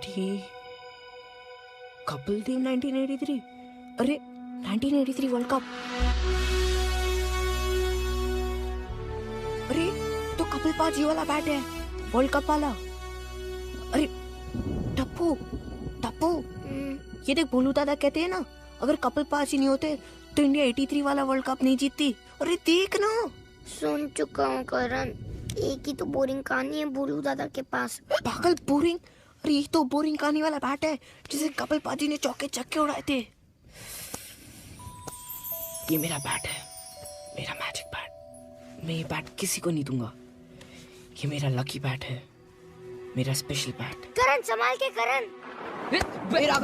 80 कपिल देव 1983 अरे 1983 world cup अरे तो कपिल पाजी वाला बैट है वर्ल्ड कप वाला अरे टप्पू टप्पू ये देख भोलू दादा कहते हैं ना अगर कपिल पाजी नहीं होते तो इंडिया 83 वाला वर्ल्ड कप नहीं जीतती अरे देख ना सुन चुका हूँ करण एक ही तो बोरिंग कहानी है भोलू दादा के पास पागल बोरिंग अरे ये तो बोरिंग कहानी वाला बैट है जिसे कपिल पाजी ने चौके छक्के उड़ाए थे ये मेरा बैट है मेरा मैजिक बैट मैं ये बैट किसी को नहीं दूंगा ये मेरा लकी बैट है मेरा स्पेशल बैट करण संभाल के करण राघव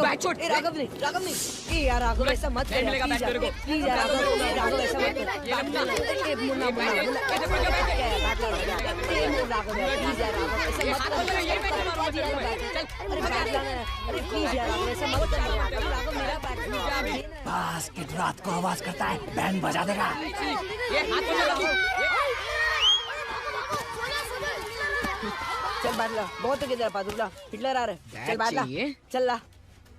नहीं ए यार राघव ऐसा मत कर प्लीज यार राघव ऐसा मत कर मुन्ना अरे प्लीज यार ऐसा मत कर बास्केट रात को आवाज करता है बैंड बजा देगा चल बैठ ला बहुत किधर पादुला हिटलर आ रहा है चल बैठ ला चल ला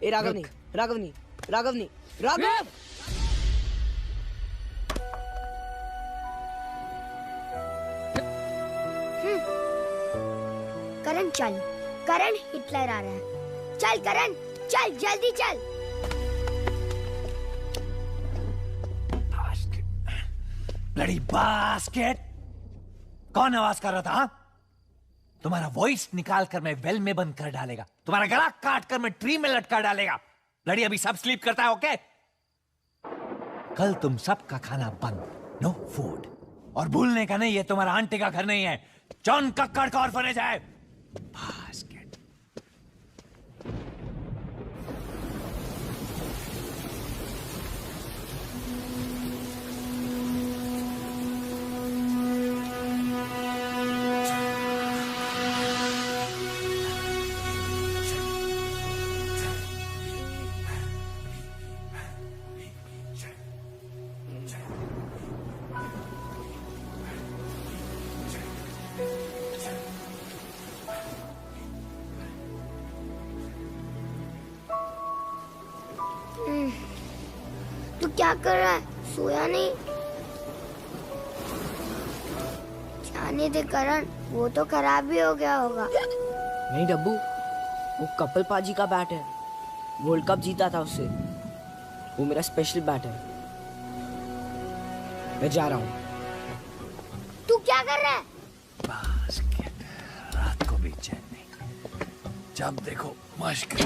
ए राघव नहीं करण चल करण हिटलर आ रहा है चल करण चल जल्दी चल ब्लडी बास्केट कौन आवाज कर रहा था हाँ? तुम्हारा वॉइस निकाल कर मैं वेल में बंद कर डालेगा तुम्हारा गला काट कर मैं ट्री में लटका डालेगा लड़ी अभी सब स्लीप करता है ओके कल तुम सबका खाना बंद नो फूड और भूलने का नहीं ये तुम्हारा आंटी का घर नहीं है जॉन कक्कड़ का ऑर्फनेज है बास्केट तू क्या कर रहा है सोया नहीं जाने दे करण वो तो खराब भी हो गया होगा नहीं डब्बू वो कपिल पाजी का बैट है वर्ल्ड कप जीता था उससे वो मेरा स्पेशल बैट है मैं जा रहा हूँ तू क्या कर रहा है बास्केट रात को भी चैन नहीं जब देखो मश्क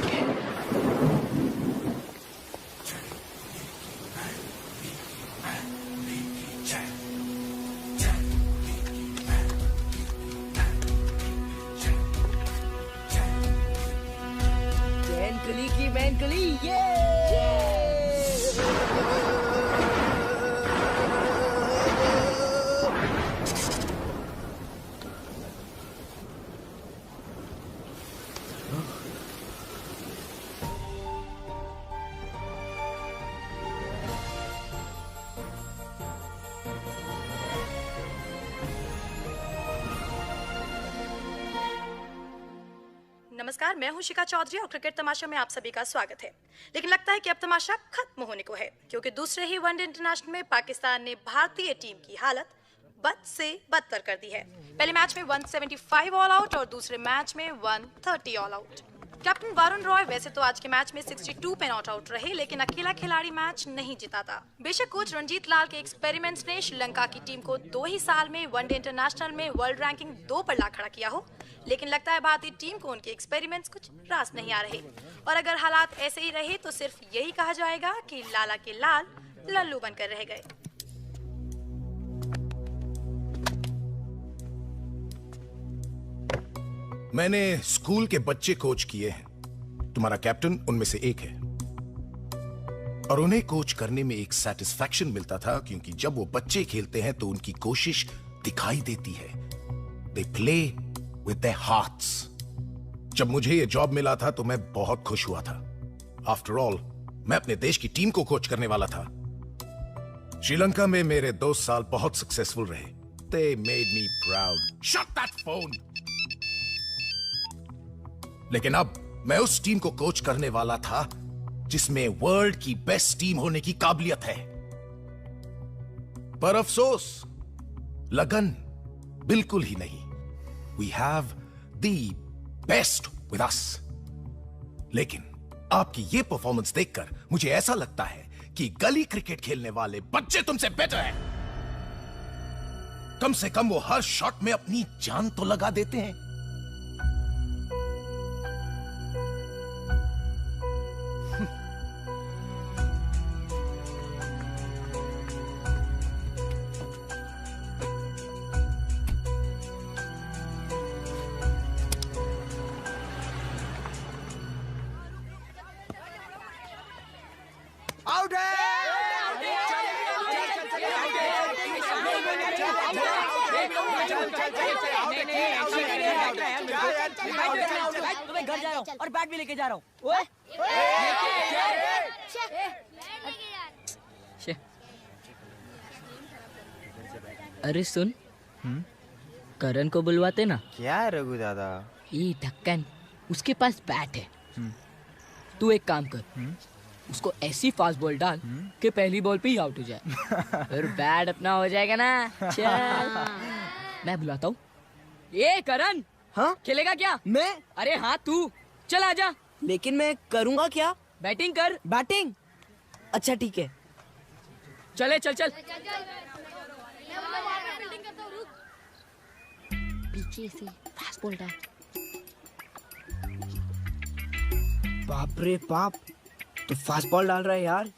नमस्कार मैं हूं शिखा चौधरी और क्रिकेट तमाशा में आप सभी का स्वागत है लेकिन लगता है कि अब तमाशा खत्म होने को है क्योंकि दूसरे ही वनडे इंटरनेशनल में पाकिस्तान ने भारतीय टीम की हालत बद से बदतर कर दी है पहले मैच में 175 ऑल आउट और दूसरे मैच में 130 all out captain Varun Roy वैसे तो आज के मैच में 62 पे नॉट आउट रहे लेकिन अकेला खिलाड़ी मैच नहीं जिताता बेशक कोच रंजीत लाल के एक्सपेरिमेंट्स ने श्रीलंका की टीम को 2 ही साल में वनडे इंटरनेशनल में वर्ल्ड रैंकिंग 2 पर ला खड़ा किया हो लेकिन लगता है भारतीय टीम को उनके एक्सपेरिमेंट्स कुछ रास नहीं आ रहे और अगर हालात ऐसे ही रहे तो सिर्फ यही कहा जाएगा कि लाला के लाल लल्लू बनकर रह गए मैंने स्कूल के बच्चे कोच किए हैं तुम्हारा कैप्टन उनमें से एक है और उन्हें कोच करने में एक सेटिस्फैक्शन मिलता था क्योंकि जब वो बच्चे खेलते हैं तो उनकी कोशिश दिखाई देती है they play with their hearts जब मुझे ये जॉब मिला था तो मैं बहुत खुश हुआ था आफ्टर ऑल मैं अपने देश की टीम को कोच करने वाला था श्रीलंका में मेरे 2 साल बहुत सक्सेसफुल रहे they made me proud shut that phone लेकिन अब मैं उस टीम को कोच करने वाला था जिसमें वर्ल्ड की बेस्ट टीम होने की काबिलियत है, पर अफसोस लगन बिल्कुल ही नहीं। We have the best with us. लेकिन आपकी ये परफॉर्मेंस देखकर मुझे ऐसा लगता है कि गली क्रिकेट खेलने वाले बच्चे तुमसे बेटर हैं। कम से कम वो हर शॉट में अपनी जान तो लगा देते हैं। मैं घर जा रहा हूँ और बैट भी लेके जा रहा हूँ। अरे सुन, करण को बुलवाते ना। क्या है रघु दादा? ये ढक्कन, उसके पास बैट है। तू एक काम कर, उसको ऐसी फास्ट बॉल डाल कि पहली बॉल पे ही आउट हो जाए। फिर बैट अपना हो जाएगा ना। चल मैं बुलाता हूँ। ये करण, हाँ खेलेगा क्या? मैं? अरे हाँ तू, चल आजा। लेकिन मैं करूँगा क्या? बैटिंग कर। बैटिंग? अच्छा ठीक है। चले चल चल। पीछे से फास्ट बॉल डाल। बाप रे बाप, तो फास्ट बॉल डाल रहा है यार।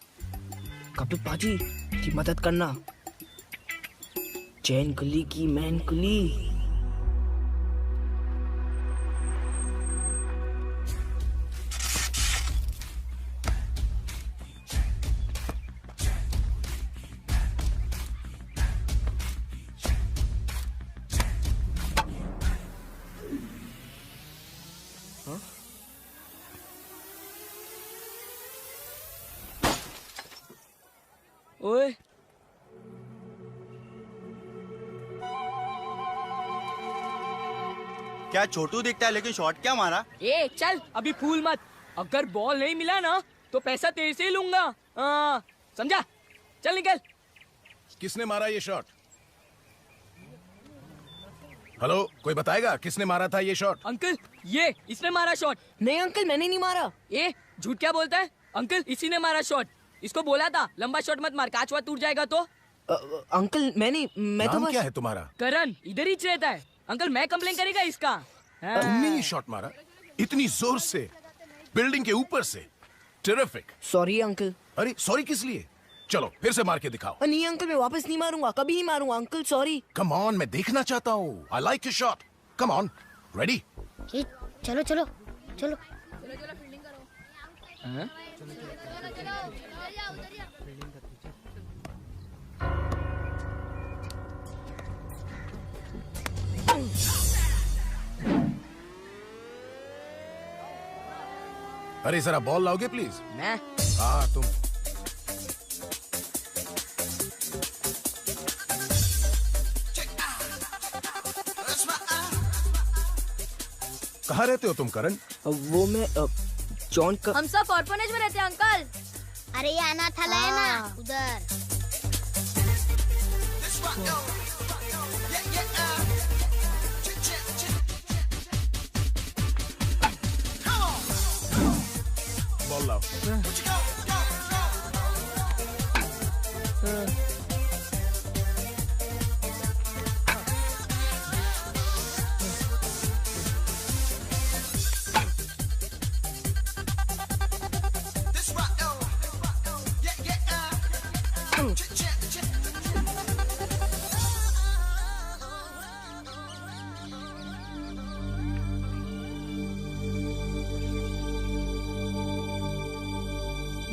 कपिल पाजी की मदद करना। चैन कुली की मैन कुली। ओए क्या छोटू दिखता है लेकिन शॉट क्या मारा? ए चल अभी फूल मत। अगर बॉल नहीं मिला ना तो पैसा तेरे से ही लूंगा। समझा? चल निकल। किसने मारा ये शॉट? हेलो, कोई बताएगा किसने मारा था ये शॉट? अंकल ये इसने मारा शॉट। नहीं अंकल, मैंने नहीं मारा। ए झूठ क्या बोलता है? अंकल इसी ने मारा शॉट। इसको बोला था लंबा शॉट मत मार, कांच वाच टूट जाएगा तो। अंकल मैं नहीं, मैं तो नाम बस। क्या है तुम्हारा? करण इधर ही रहता है। अंकल मैं कंप्लेन करेगा इसका। तुमने ये शॉट मारा इतनी जोर से, बिल्डिंग के ऊपर से? टेरिफिक। Sorry uncle. अरे सॉरी किस लिए? चलो फिर से मार के दिखाओ। नहीं अंकल, मैं वापस नहीं मारूंगा, कभी नहीं मारूंगा अंकल, सॉरी। कम ऑन, मैं देखना चाहता हूँ। I like your shot. Come on, ready? चलो चलो चलो। अरे जरा बॉल लाओगे प्लीज? मैं हाँ तुम। कहाँ रहते हो तुम करण? वो मैं जॉन का। हम सब ऑर्फनेज में रहते हैं अंकल। अरे ये अनाथालय है ना, उधर। बॉल लाओ।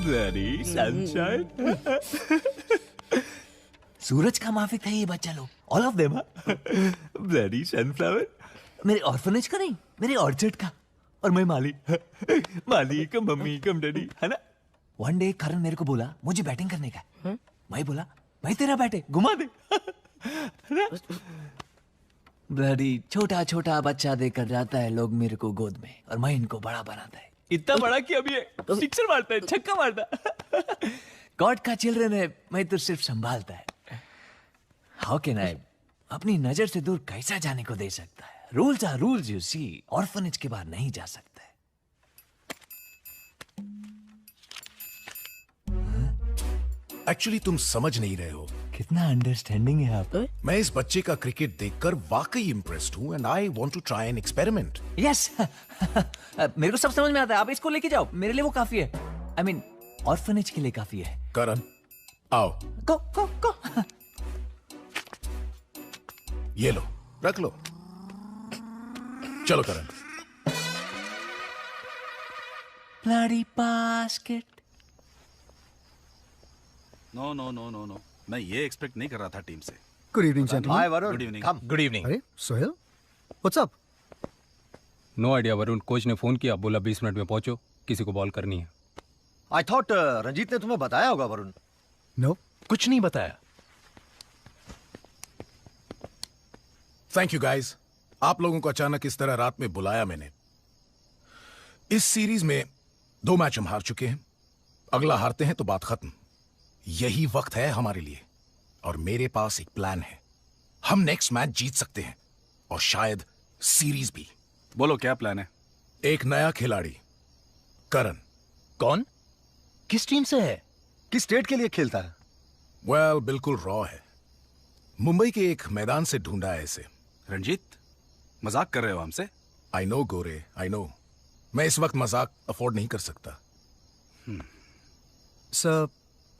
Bloody sunshine. सूरज का माफिक था ये बच्चा लोग, all of them. Bloody sunflower. मेरे ऑर्फनेज का नहीं, मेरे ऑर्चर्ड का। और मैं माली, माली कम मम्मी कम डैडी, है ना? वन डे करण मेरे को बोला मुझे बैटिंग करने का। मैं बोला भाई तेरा बैट है, घुमा दे। है ना? ब्लडी छोटा छोटा बच्चा देकर जाता है लोग मेरे को गोद में, और मैं इनको बड़ा बनाता है। इतना बड़ा कि अभी सिक्सर मारता है, छक्का मारता है। गॉड का चिल्ड्रन है, मैं तो सिर्फ संभालता है। हाउ कैन आई अपनी नजर से दूर कैसा जाने को दे सकता है? Rules are rules you see. Orphanage के बाहर नहीं जा सकता है। एक्चुअली तुम समझ नहीं रहे हो। कितना अंडरस्टैंडिंग है आप। मैं इस बच्चे का क्रिकेट देखकर वाकई इम्प्रेस्ड हूँ and I want to try an experiment. Yes मेरे को सब समझ में आता है। आप इसको लेके जाओ, मेरे लिए वो काफी है। आई मीन ऑर्फनेज के लिए काफी है। करण आओ, गो गो गो। ये लो, रख लो। चलो Karan. Bloody basket. No no no no no, मैं ये एक्सपेक्ट नहीं कर रहा था टीम से। Good evening, gentlemen. Hi, Varun. Good evening. Come. Good evening. अरे Sohel, what's up? No idea Varun, coach ने फोन किया, बोला 20 मिनट में पहुंचो, किसी को बॉल करनी है। आई थॉट रंजीत ने तुम्हें बताया होगा वरुण। No. कुछ नहीं बताया। Thank you guys. आप लोगों को अचानक इस तरह रात में बुलाया मैंने। इस सीरीज में 2 मैच हम हार चुके हैं, अगला हारते हैं तो बात खत्म। यही वक्त है हमारे लिए, और मेरे पास एक प्लान है। हम नेक्स्ट मैच जीत सकते हैं, और शायद सीरीज भी। बोलो क्या प्लान है? एक नया खिलाड़ी, करण। कौन? किस टीम से है? किस स्टेट के लिए खेलता है? वेल, बिल्कुल रॉ है। मुंबई के एक मैदान से ढूंढा है इसे। रंजीत, मजाक कर रहे हो हमसे? I know Gore, I know. मैं इस वक्त मजाक अफोर्ड नहीं कर सकता। सर,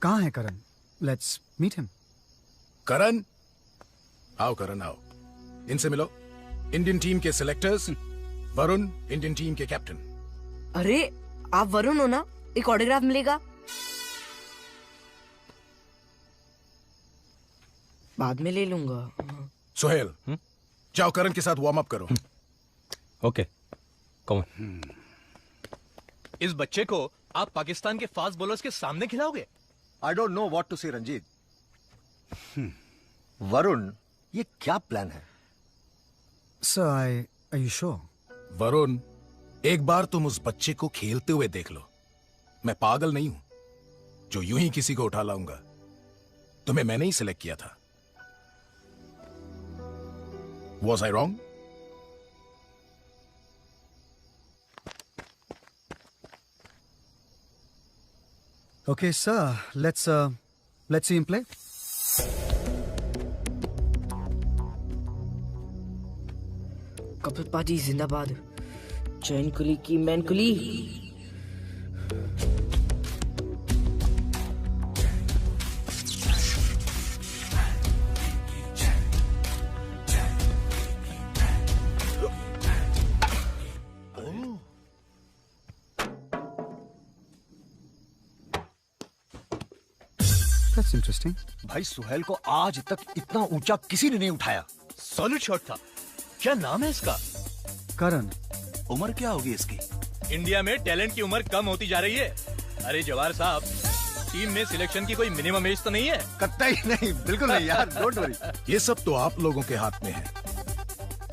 कहाँ है करण? Let's meet him. करण आओ, करण आओ, इनसे मिलो। इंडियन टीम के सिलेक्टर्स, वरुण इंडियन टीम के कैप्टन। अरे आप वरुण हो ना, एक ऑटोग्राफ मिलेगा। बाद में ले लूंगा। सोहेल, जाओ करण के साथ वार्म अप करो। Okay, come on. इस बच्चे को आप पाकिस्तान के फास्ट बॉलर्स के सामने खिलाओगे? I don't know what to say Ranjit. Varun, ये क्या प्लान है? Sir, are you sure? Varun, एक बार तुम उस बच्चे को खेलते हुए देख लो। मैं पागल नहीं हूं जो यूं ही किसी को उठा लाऊंगा। तुम्हें मैंने ही सिलेक्ट किया था। Was I wrong? Okay, sir. Let's see him play. Kapil पाजी जिंदाबाद। चैन कुली की मैन कुली। That's interesting. भाई सुहेल को आज तक इतना ऊंचा किसी ने नहीं उठाया। सॉलिड शॉट था। क्या नाम है इसका? करण। उम्र क्या होगी इसकी? इंडिया में टैलेंट की उम्र कम होती जा रही है। अरे जवाहर साहब, टीम में सिलेक्शन की कोई मिनिमम एज तो नहीं है? कतई नहीं, बिल्कुल नहीं यार, डोंट वरी। ये सब तो आप लोगों के हाथ में है।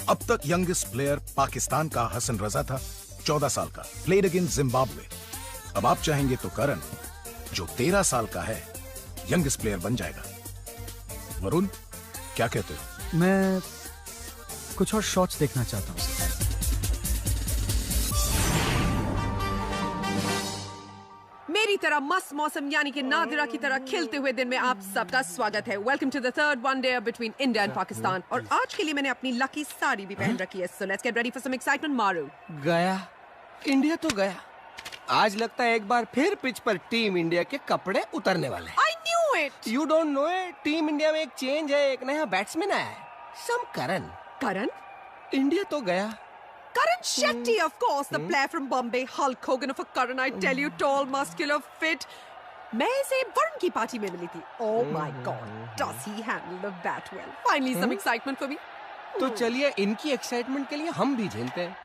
अब तक यंगेस्ट प्लेयर पाकिस्तान का हसन रजा था, 14 साल का, प्लेड अगेंस्ट जिम्बाब्वे। अब आप चाहेंगे तो करण, जो 13 साल का है, यंगेस्ट प्लेयर बन जाएगा। वरुण, क्या कहते हो? मैं कुछ और शॉट्स देखना चाहता हूँ। मेरी तरह मस्त मौसम यानी कि नादिरा की तरह खिलते हुए दिन में आप सबका स्वागत है। Welcome to the third one day between India and Pakistan. और आज के लिए मैंने अपनी लकी साड़ी भी पहन रखी है। So let's get ready for some excitement. मारू गया इंडिया तो गया। आज लगता है एक बार फिर पिच पर टीम इंडिया के कपड़े उतरने वाले। I knew it. You don't know it. Team India में एक चेंज है, एक नया बैट्समैन आया है, सम करण। करण? इंडिया तो गया। Karan Shetty, of course, the player from Bombay, Hulk Hogan of a Karan, I tell you, tall, muscular, fit. मैं इसे वरुण की पार्टी में मिली थी। Oh my God, does he handle the bat well? Finally, some excitement for me. तो चलिए इनकी excitement के लिए हम भी झेलते हैं।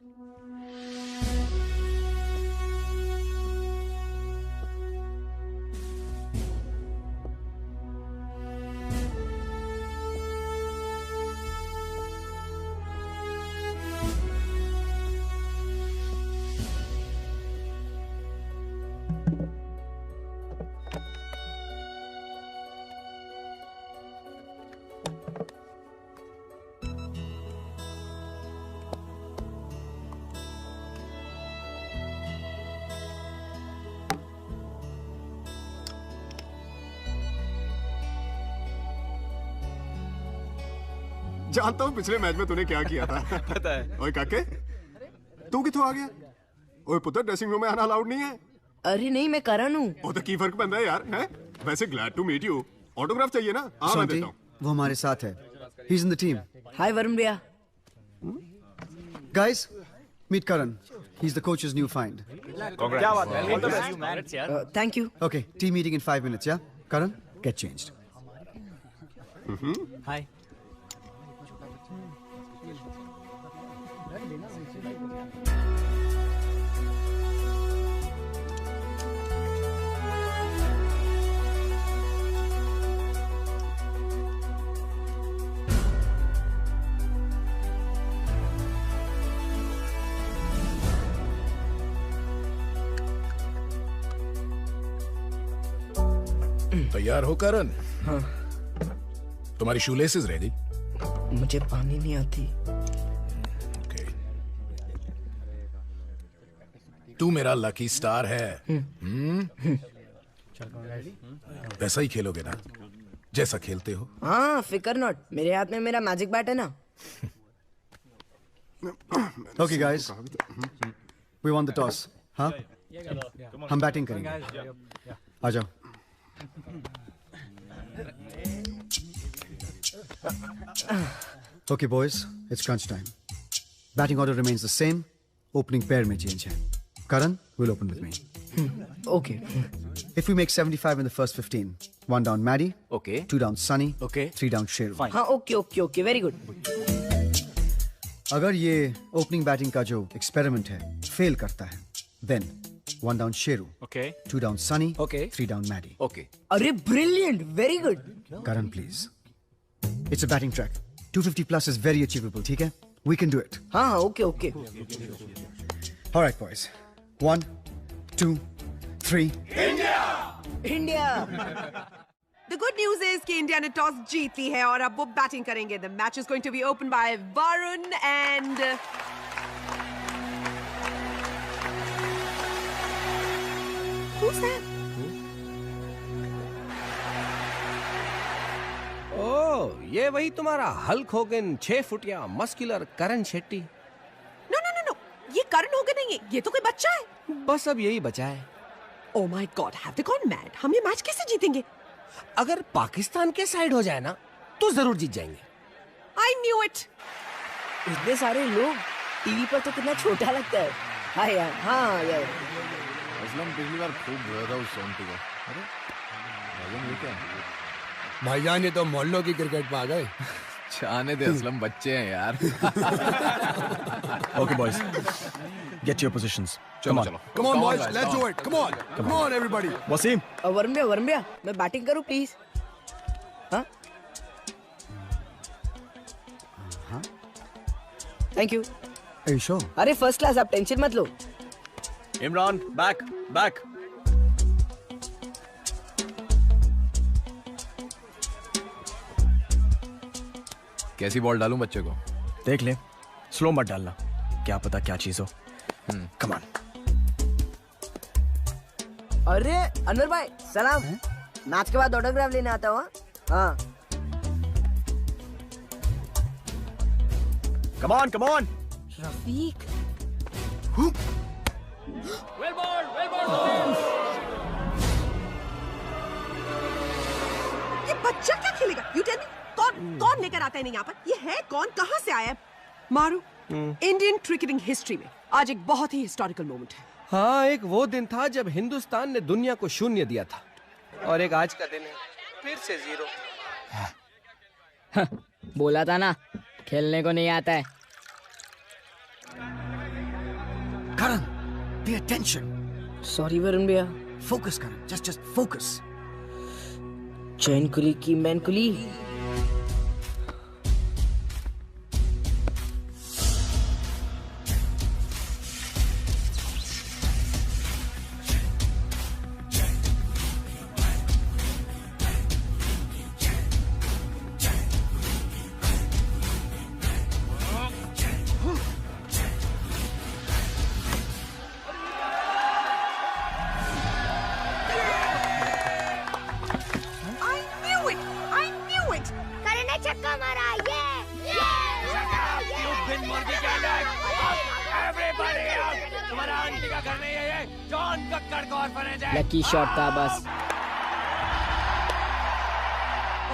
जानता हूँ पिछले मैच में तूने क्या किया था। पता है। ओए काके, तू किथों आ गया? ओए पुत्र, ड्रेसिंग रूम में आना अलाउड नहीं है। अरे नहीं, मैं करण हूँ। ओ तो की फर्क बनता है यार, हैं? वैसे glad to meet you. Autograph चाहिए ना? हाँ मैं देता हूँ। वो हमारे साथ है। He's in the team. हाय वरुण भैया। Guys, meet Karan. He's the coach's new find. क्या बात है? Thank you. Okay, team meeting in 5 minutes, yeah? Karan, get changed. Hi. तैयार हो करण? हाँ। तुम्हारी शूलेसेस रेडी? मुझे पानी नहीं आती। तू मेरा लकी स्टार है। वैसा ही खेलोगे ना जैसा खेलते हो? हाँ, फिकर नॉट। मेरे हाथ में मेरा मैजिक बैट है ना। Okay, guys. We won the toss. हाँ? हम बैटिंग करेंगे। आ जाओ। Okay, boys, it's crunch time. Batting order remains the same. Opening pair में change है. Karan will open with me. Okay. If we make 75 in the first 15, 1 down Maddie. Okay. 2 down Sunny. Okay. 3 down Sheru. Fine. हाँ, okay, very good. अगर ये opening batting का जो experiment है fail करता है, then 1 down Sheru. Okay. 2 down Sunny. Okay. 3 down Maddie. Okay. अरे brilliant, very good. Karan, please. It's a batting track. 250 plus is very achievable, ठीक है? We can do it. हाँ, okay. All right, boys. 1, 2, 3. India. The good news is कि India ने toss जीत ली है और अब वो बैटिंग करेंगे. The match is going to be opened by Varun and who's that? ओह, ये वही तुम्हारा हल्क होगन 6 फुटिया मस्कुलर करण शेट्टी? No. ये करण होगा नहीं है. ये तो कोई बच्चा है. बस अब यही बचा है. Oh my God, have they gone mad? हम ये मैच कैसे जीतेंगे? अगर पाकिस्तान के साइड हो जाए ना तो जरूर जीत जाएंगे. I knew it. इतने सारे लोग टीवी पर तो कितना छोटा लगता है. हाँ यार. असलम पिछली बार खूब रोया था उस सॉन्ग का. अरे भाईजान ये क्या है? भाईजान ये तो मोहल्लों की क्रिकेट में आ गए. छाने दे असलम, बच्चे हैं यार. Okay, boys. Get your positions. चलो. Come on, boys. Let's do it. Come on, everybody. Wasim. Varun भैया, मैं बैटिंग करूँ प्लीज? हाँ? Thank you. Are you sure? अरे फर्स्ट क्लास, आप टेंशन मत लो. इमरान, back. कैसी बॉल डालूं बच्चे को? देख ले, स्लो मत डालना, क्या पता क्या चीज हो. Come on. अरे अनवर भाई, सलाम. मैच के बाद ऑटोग्राफ लेने आता हूँ. हाँ. Come on. Rafiq. Well ball. ये बच्चा क्या खेलेगा? You tell me. कौन लेकर आता है नहीं यहाँ पर? ये है कौन? कहाँ से आया है? मारू. इंडियन क्रिकेटिंग हिस्ट्री में आज एक बहुत ही हिस्टोरिकल मोमेंट है. हाँ, एक वो दिन था जब हिंदुस्तान ने दुनिया को शून्य दिया था और एक आज का दिन है फिर से 0. बोला था ना, खेलने को नहीं आता है. Karan, pay attention. Sorry Varun भैया. Focus, Karan. Just focus. चैन कुली की मैन कुली. I knew it. John Kakkar का ऑर्फनेज है। लकी शॉट था बस।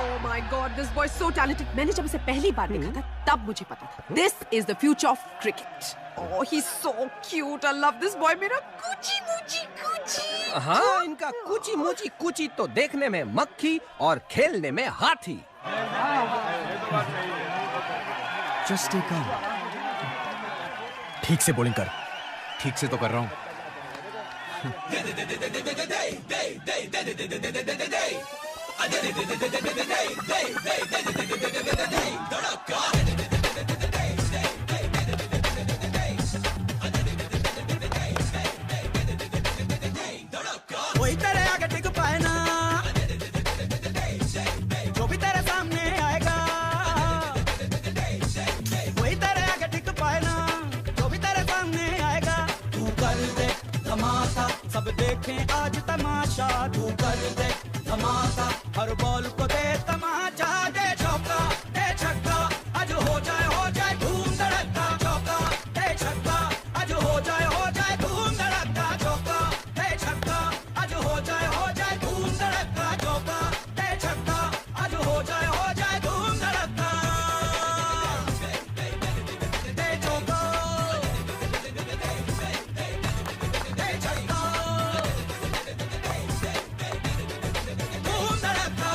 Oh my God, this boy is so talented. मैंने जब इसे पहली बार देखा था, तब मुझे पता था this is the future of cricket. Oh, he's so cute. I love this boy. मेरा कुची मुची कुची। हाँ, इनका कुची मुची कुची तो देखने में मक्खी और खेलने में हाथी। Just stay calm. ठीक से बॉलिंग कर। ठीक से तो कर रहा हूँ। वही तेरे आगे टिक पाए ना, जो भी तेरे सामने आएगा। वही तेरे आगे टिक पाए ना, जो भी तेरे सामने आएगा। तू कर दे धमाका, सब देखें आज तमाशा। तू कर दे धमाका, हर बॉल को दे तमाचा। दे चौका दे छक्का, आज हो जाए धूम धड़का। चौका दे छक्का, आज हो जाए धूम धड़का। चौका दे छक्का, आज हो जाए धूम धड़का। चौका दे छक्का, आज हो जाए धूम धड़का। दे चौका दे छक्का, धूम धड़का।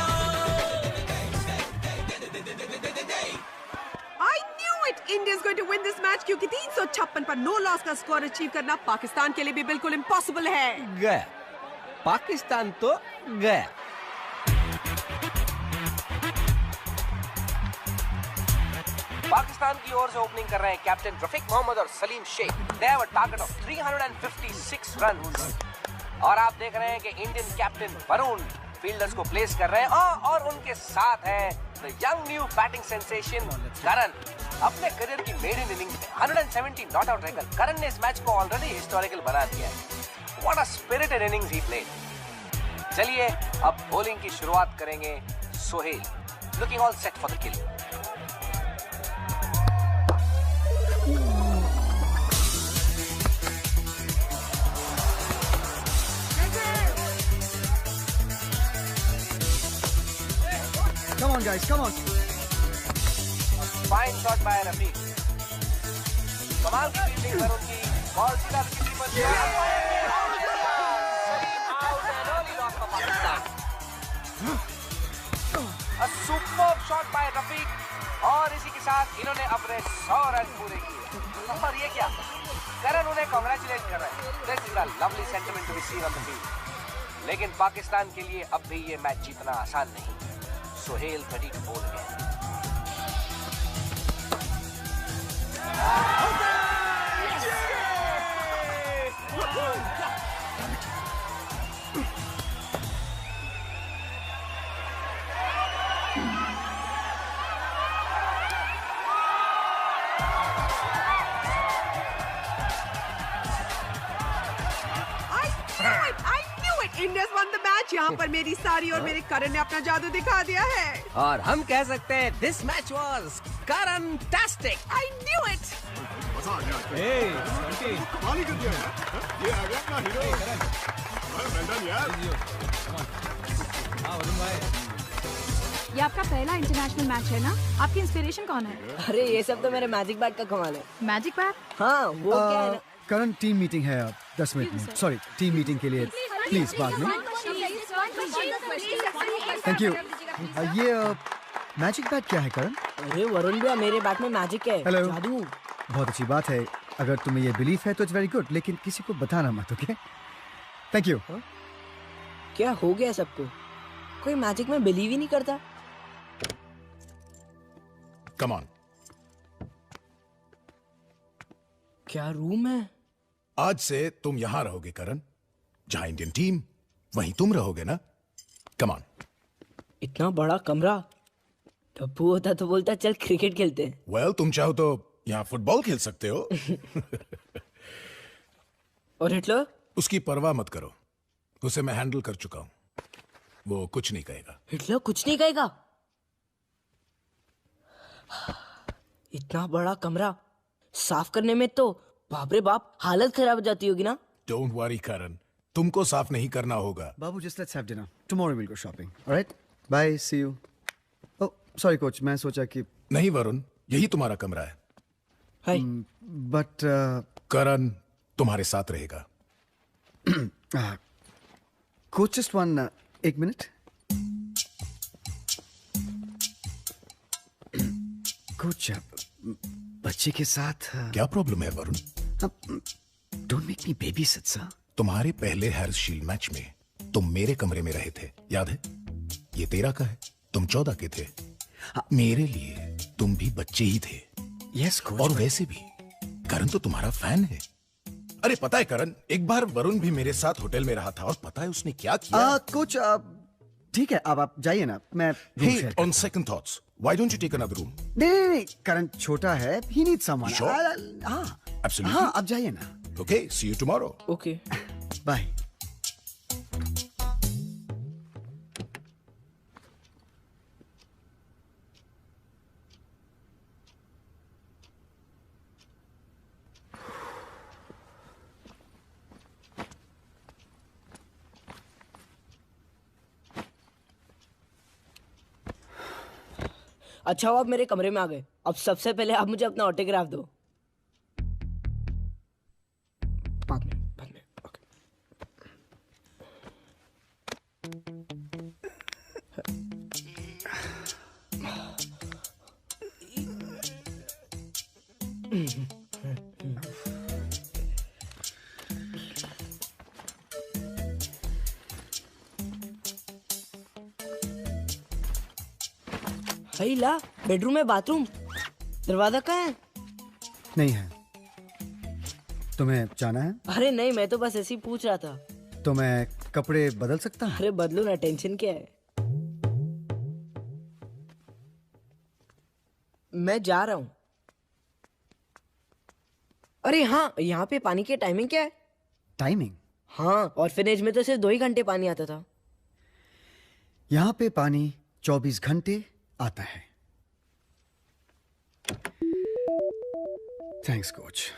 I knew it. India is going to win this match क्योंकि 356 पर नो लॉस का स्कोर अचीव करना पाकिस्तान के लिए भी बिल्कुल इम्पॉसिबल है। गया पाकिस्तान तो गया। पाकिस्तान की ओर से ओपनिंग कर रहे हैं कैप्टन रफीक मोहम्मद और Salim Sheikh. They have a target of 356 runs. और आप देख रहे हैं कि इंडियन कैप्टन वरुण फील्डर्स को प्लेस कर रहे हैं और उनके साथ है the young new batting sensation Karan. अपने करियर की मेडन इनिंग्स में 170 नॉट आउट रहकर करण ने इस मैच को ऑलरेडी हिस्टोरिकल बना दिया है। What a spirited innings he played. चलिए अब बॉलिंग की शुरुआत करेंगे Sohail. Looking all set for the kill. Come on, guys, come on. Fine shot by Rafiq. कमाल की फील्डिंग वरुण की, बॉल सीधा विकेट कीपर से A superb shot by Rafiq और इसी के साथ इन्होंने अपने 100 रन पूरे किए। और ये क्या, करण उन्हें कांग्रेचुलेट कर रहे हैं। This is a lovely sentiment to be seen on the field. लेकिन पाकिस्तान के लिए अब भी ये मैच जीतना आसान नहीं। Sohail ready to bowl again. India's won the match. यहाँ पर मेरी सारी और मेरे करण ने अपना जादू दिखा दिया है। और हम कह सकते हैं this match was Karan-tastic. I knew it. मजा आ गया। कमाल ही कर दिया यार। ये आ गया अपना हीरो। well done यार। ये आपका पहला इंटरनेशनल मैच है ना? आपकी इंस्पिरेशन कौन है? अरे ये सब तो मेरे मैजिक बैट का कमाल है। Magic bat? हाँ वो क्या है ना? करण टीम मीटिंग है अब 10 मिनट में। सॉरी टीम मीटिंग के लिए प्लीज बाद में। Thank you. ये मैजिक बैट क्या है करण? अरे वरुण भैया मेरे बैट में मैजिक है। हेलो। जादू। बहुत अच्छी बात है। अगर तुम्हें ये बिलीफ है तो इट्स वेरी गुड, लेकिन किसी को बताना मत, ओके? Thank you. क्या हो गया सबको? कोई मैजिक में बिलीव ही नहीं करता। Come on. क्या रूम है? आज से तुम यहां रहोगे करण। जहां इंडियन टीम वहीं तुम रहोगे ना। Come on. इतना बड़ा कमरा। टप्पू होता तो बोलता चल क्रिकेट खेलते हैं। वेल तुम चाहो तो यहाँ फुटबॉल खेल सकते हो। और हिटलर? उसकी परवाह मत करो, उसे मैं हैंडल कर चुका हूं। वो कुछ नहीं कहेगा। हिटलर कुछ नहीं कहेगा? इतना बड़ा कमरा साफ करने में तो बाप रे बाप हालत खराब हो जाती होगी ना। Don't worry, Karan. तुमको साफ नहीं करना होगा. Babu, just let's have dinner. Tomorrow we'll go shopping. All right? Bye. See you. Oh, sorry, coach. मैं सोचा कि नहीं वरुण, यही तुम्हारा कमरा है. Hi. But करण तुम्हारे साथ रहेगा. Coach, just one. एक मिनट. Coach, बच्चे के साथ क्या प्रॉब्लम है Varun? Don't make me babysit, sir. तुम्हारे पहले हेयरशील्ड मैच में तुम मेरे कमरे में रहे थे, याद है? ये 13 का है, तुम 14 के थे. मेरे लिए तुम भी बच्चे ही थे. Yes, coach. और वैसे भी करण तो तुम्हारा फैन है. अरे पता है करण, एक बार वरुण भी मेरे साथ होटल में रहा था और पता है उसने क्या किया? कोच, ठीक है, अब आप जाइए ना. मैं Hey, on second thoughts, why don't you take another room? नहीं, करण छोटा है. He needs someone. Sure? हाँ. Absolutely. हाँ, अब जाइए ना. Okay, see you tomorrow. Okay. Bye. अच्छा, आप मेरे कमरे में आ गए. अब सबसे पहले आप मुझे अपना ऑटोग्राफ दो. बाद में. ओके. भाई ला, बेडरूम में बाथरूम. दरवाजा कहाँ है? नहीं है. तुम्हें जाना है? अरे नहीं, मैं तो बस ऐसे ही पूछ रहा था. तो मैं कपड़े बदल सकता हूँ? अरे बदलो ना, टेंशन क्या है. मैं जा रहा हूँ. अरे हाँ, यहाँ पे पानी की टाइमिंग क्या है? टाइमिंग? हाँ, ऑर्फनेज में तो सिर्फ 2 ही घंटे पानी आता था. यहाँ पे पानी 24 घंटे आता है. Thanks coach.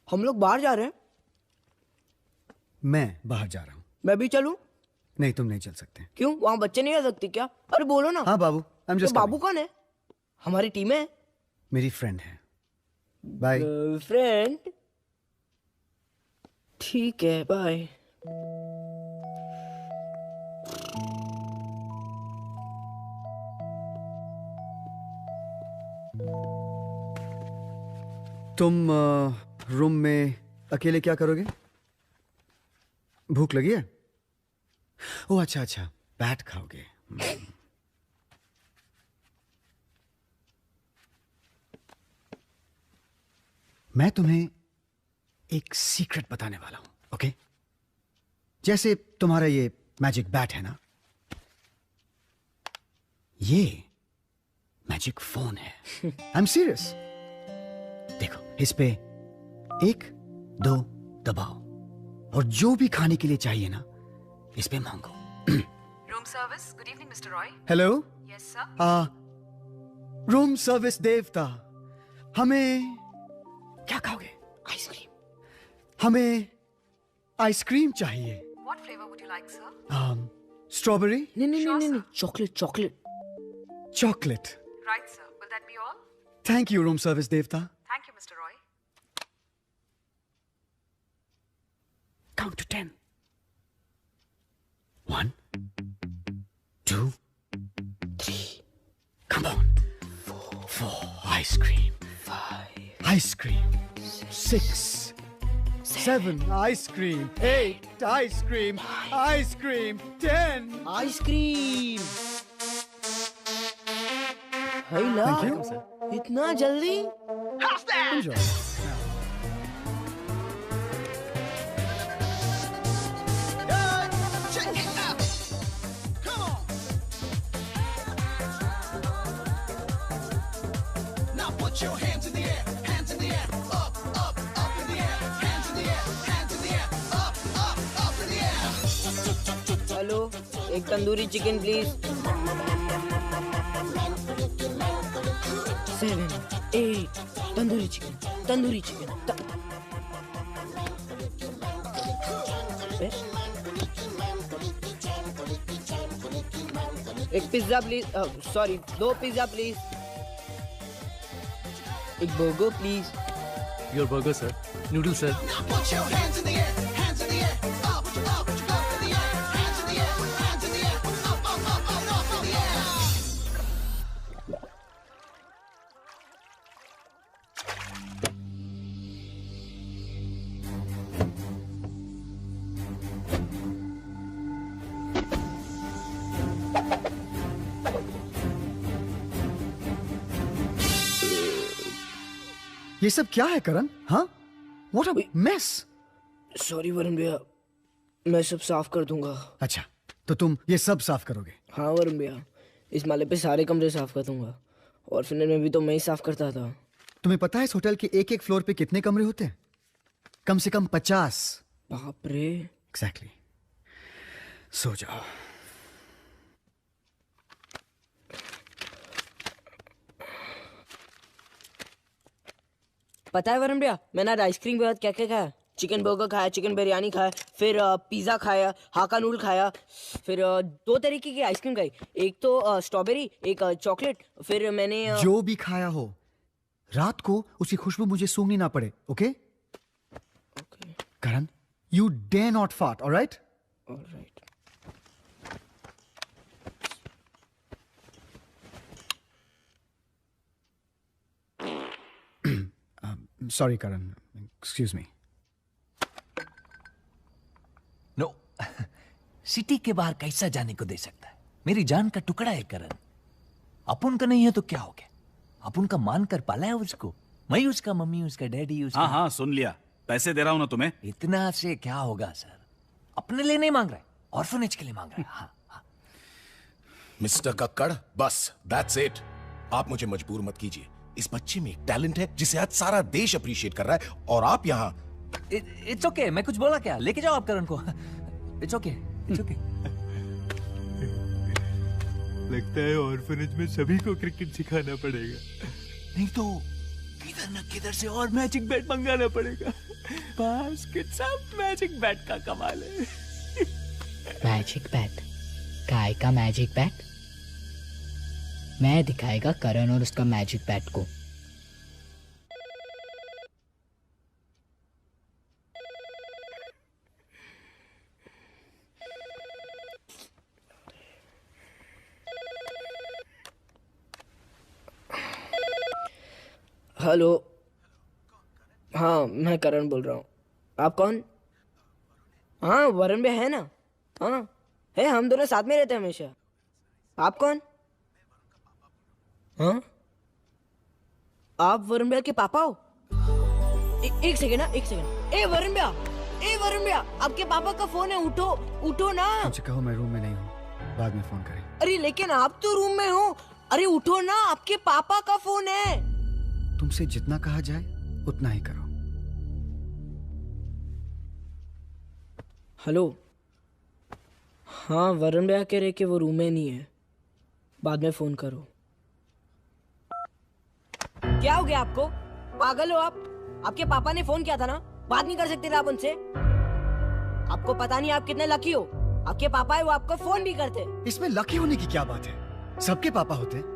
हम लोग बाहर जा रहे हैं. मैं बाहर जा रहा हूँ. मैं भी चलूं? नहीं, तुम नहीं चल सकते. क्यों? वहाँ बच्चे नहीं आ सकते क्या? अरे बोलो ना. हाँ बाबू, I'm just तो बाबू कौन है? हमारी टीम है. मेरी फ्रेंड है. बाय. फ्रेंड? ठीक है, बाय. तुम रूम में अकेले क्या करोगे? भूख लगी है? ओह अच्छा, बैट खाओगे. मैं तुम्हें एक सीक्रेट बताने वाला हूं, ओके? जैसे तुम्हारा ये मैजिक बैट है ना, ये मैजिक फोन है. I am serious. देखो, इस पे 1, 2 दबाओ और जो भी खाने के लिए चाहिए ना, इस पे मांगो. Room service. Good evening mister Roy. Hello. Yes sir. Room service देवता. हमें क्या खाओगे? आइसक्रीम. हमें आइसक्रीम चाहिए. What flavour would you like sir? Strawberry. नहीं, chocolate. Chocolate. Right sir. Will that be all? Thank you room service देवता. Thank you mister Roy. Count to 10. 1, 2, 3. Come on. 4. Ice cream. 5. Ice cream. 6. 7. Ice cream. 8. Ice cream. Ice cream. 10. Ice cream. Thank you. इतना जल्दी? Enjoy. put your hands in the air, hands in the air, up, up, up in the air, hands in the air, hands in the air, up, up, up in the air. Hello, एक tandoori chicken please. 7, 8 tandoori chicken, tandoori chicken. एक pizza please, sorry 2 pizza please. एक burger please. Your burger sir. Noodle sir. Put your hands in the air, hands in the air, up, up, up in the air, hands in the air, hands in the air, up, up, up, up in the air. ये सब क्या है करण? हाँ? What a mess! Sorry Varun भैया, मैं सब साफ कर दूंगा। अच्छा, तो तुम ये सब साफ करोगे? हाँ वरुण भैया, इस माले पे सारे कमरे साफ कर दूंगा। और फिर में भी तो मैं ही साफ करता था। तुम्हें पता है इस होटल के एक फ्लोर पे कितने कमरे होते हैं? कम से कम 50। बाप रे। एग्जैक्टली। सो जाओ। पता है वरुण भैया, मैंने आज आइसक्रीम के बाद क्या क्या खाया? चिकन बर्गर खाया, चिकन बिरयानी खाया, फिर पिज़्ज़ा खाया, हाका नूडल खाया, फिर 2 तरीके की आइसक्रीम खाई। एक तो स्ट्रॉबेरी, एक चॉकलेट। फिर मैंने जो भी खाया हो, रात को उसकी खुशबू मुझे सूंघनी ना पड़े, okay? Karan, you dare not fart, all right? All right. Sorry, Karan. Excuse me. No city के बाहर कैसा जाने को दे सकता है? मेरी जान का टुकड़ा है करण। अपन का नहीं है तो क्या हो गया? अपन का मान कर पाला है उसको। मैं उसका मम्मी, उसका डैडी, उसका... हाँ हाँ सुन लिया, पैसे दे रहा हूं ना तुम्हें। इतना से क्या होगा सर? अपने लिए नहीं मांग रहा है, ऑर्फनेज के लिए मांग रहा है। हाँ, हाँ। मिस्टर कक्कड़, बस दैट्स इट। आप मुझे मजबूर मत कीजिए। इस बच्चे में एक टैलेंट है जिसे आज सारा देश अप्रिशिएट कर रहा है, और आप यहाँ। इट्स ओके, मैं कुछ बोला क्या? लेके जाओ आप करण को। It's okay, it's okay. लगता है ऑर्फनेज में सभी को क्रिकेट सिखाना पड़ेगा, नहीं तो किधर न किधर से और मैजिक बैट मंगाना पड़ेगा। बास्केट सब मैजिक बैट का कमाल है। Magic bat? काय का मैजिक बैट? मैं दिखाएगा करण और उसका मैजिक बैट को। हेलो। हाँ मैं करण बोल रहा हूँ। आप कौन? हाँ वरुण भैया है ना? हाँ है, हम दोनों साथ में रहते हैं हमेशा। आप कौन? हाँ आप वरुण भैया के पापा हो? एक सेकेंड ना, एक सेकेंड। ए वरुण भैया, ए वरुण भैया, आपके पापा का फोन है, उठो उठो ना। मुझे कहो मैं रूम में नहीं हूँ, बाद में फोन करें। अरे लेकिन आप तो रूम में हो। अरे उठो ना, आपके पापा का फोन है। तुमसे जितना कहा जाए उतना ही करो। हेलो। हाँ वरुण भैया कह रहे कि वो रूम में नहीं है, बाद में फोन करो। क्या हो गया आपको? पागल हो आप? आपके पापा ने फोन किया था ना, बात नहीं कर सकते थे आप उनसे? आपको पता नहीं आप कितने लकी हो, आपके पापा है वो आपको फोन भी करते। इसमें लकी होने की क्या बात है? सबके पापा होते हैं।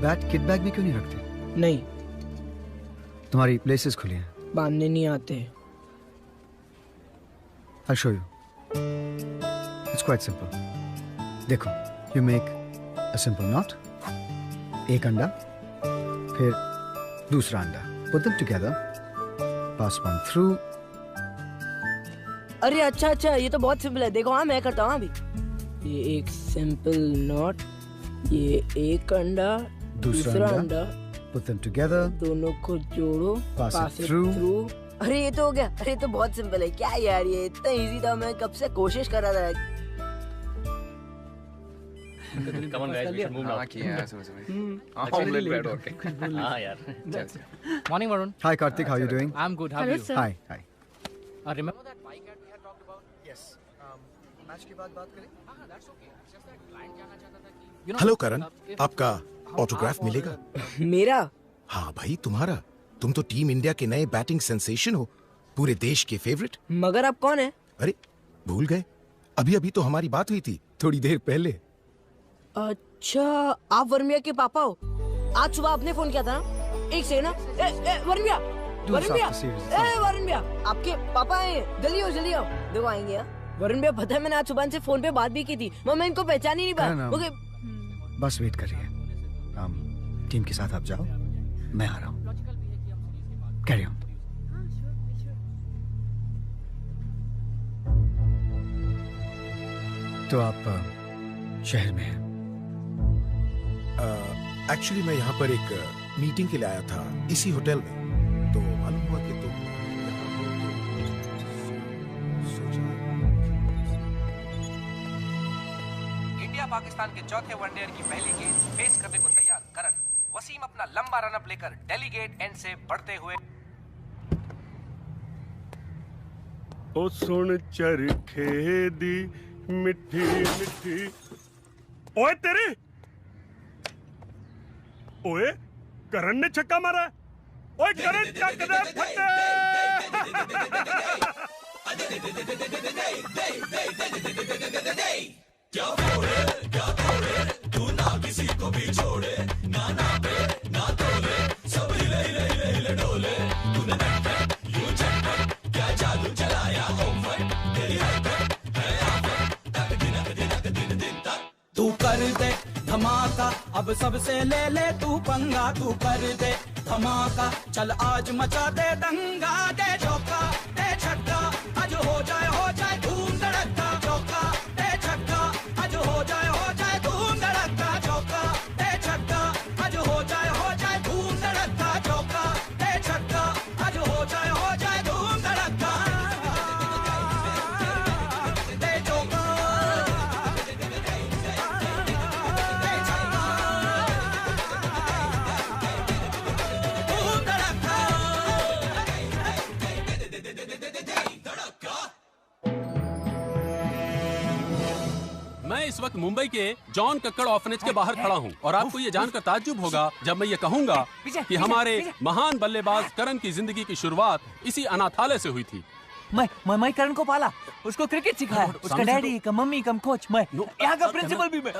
बैट किट बैग में क्यों नहीं रखते? नहीं, तुम्हारी प्लेसेस खुली हैं। बांधने नहीं आते। I'll show you. It's quite simple. देखो, you make a simple knot, एक अंडा, फिर दूसरा अंडा. Put them together, pass one through. अरे अच्छा, ये तो बहुत सिंपल है। देखो हाँ मैं करता हूँ अभी। ये एक सिंपल नॉट, ये एक अंडा, दूसरा अंडा, put them together, दोनों को जोड़ो, pass it through. अरे ये तो हो गया। अरे तो बहुत सिंपल है क्या यार, ये इतना इजी था, मैं कब से कोशिश कर रहा था। Come on guys, we should move now. Omelette bread, okay. हाँ यार. Morning, Varun. Hi Karthik, how are you doing? I'm good. How are Hello, you? sir. Hi, hi. Remember that bike ad we had talked about? Yes. Match के बाद बात करें? हाँ, that's okay. It's just that client जानना चाहता था कि hello करण, आपका ऑटोग्राफ मिलेगा? मेरा? हाँ भाई तुम्हारा। तुम तो टीम इंडिया के नए बैटिंग सेंसेशन हो, पूरे देश के फेवरेट। मगर आप कौन है? अरे भूल गए? अभी अभी तो हमारी बात हुई थी थोड़ी देर पहले। अच्छा, आप वर्मिया के पापा हो? आज सुबह आपने फोन किया था ना? एक सेकंड ना। वर्मिया, वर्मिया, आपके पापा आए, जल्दी आओ, देखो आएंगे यार। वरुण भैया, पता है मैंने आज सुबह से फोन पे बात भी की थी, मैं इनको पहचान ही नहीं पाया। ओके, बस वेट करिए। टीम के साथ आप जाओ, मैं आ रहा हूँ। Carry on. तो आप शहर में हैं? एक्चुअली मैं यहाँ पर एक मीटिंग के लिए आया था, इसी होटल में। तो मालूम हुआ कि तुम इंडिया पाकिस्तान के चौथे वनडे की पहली गेंद फेस करने को तैयार करण। वसीम अपना लंबा रनअप लेकर डेलीगेट एंड से बढ़ते हुए। ओ सुन चरखे दी मिठी मिठी। ओए तेरी, ओए करण ने छक्का मारा। ओए करण चक दे फटे। क्या फोड़े तू ना किसी को भी छोड़े, ना पे ना तोले, सब हिले डोले। तूने नटखट यूं झटपट क्या जादू चलाया होमवर्क, तेरी हरकत है आफत, तक दिन तक। तू कर दे धमाका, अब सबसे ले तू पंगा। तू कर दे धमाका, चल आज मचा दे दंगा। दे चौका दे छक्का, आज हो जाए धूम धड़का। चौका दे छक्का, आज हो जाए धूम धड़का। चौका दे छक्का, आज हो जाए धूम धड़का। चौका दे छक्का, आज हो जाए धूम धड़का। दे चौका, मैं इस वक्त मुंबई के जॉन कक्कड़ ऑर्फनेज के बाहर खड़ा हूँ और आपको ये जानकर ताज्जुब होगा जब मैं ये कहूँगा कि हमारे महान बल्लेबाज करण की जिंदगी की शुरुआत इसी अनाथालय से हुई थी। मैं करण को पाला, उसको क्रिकेट सिखाया, उसका डैडी का मम्मी का कोच, मैं यहाँ का प्रिंसिपल भी मैं।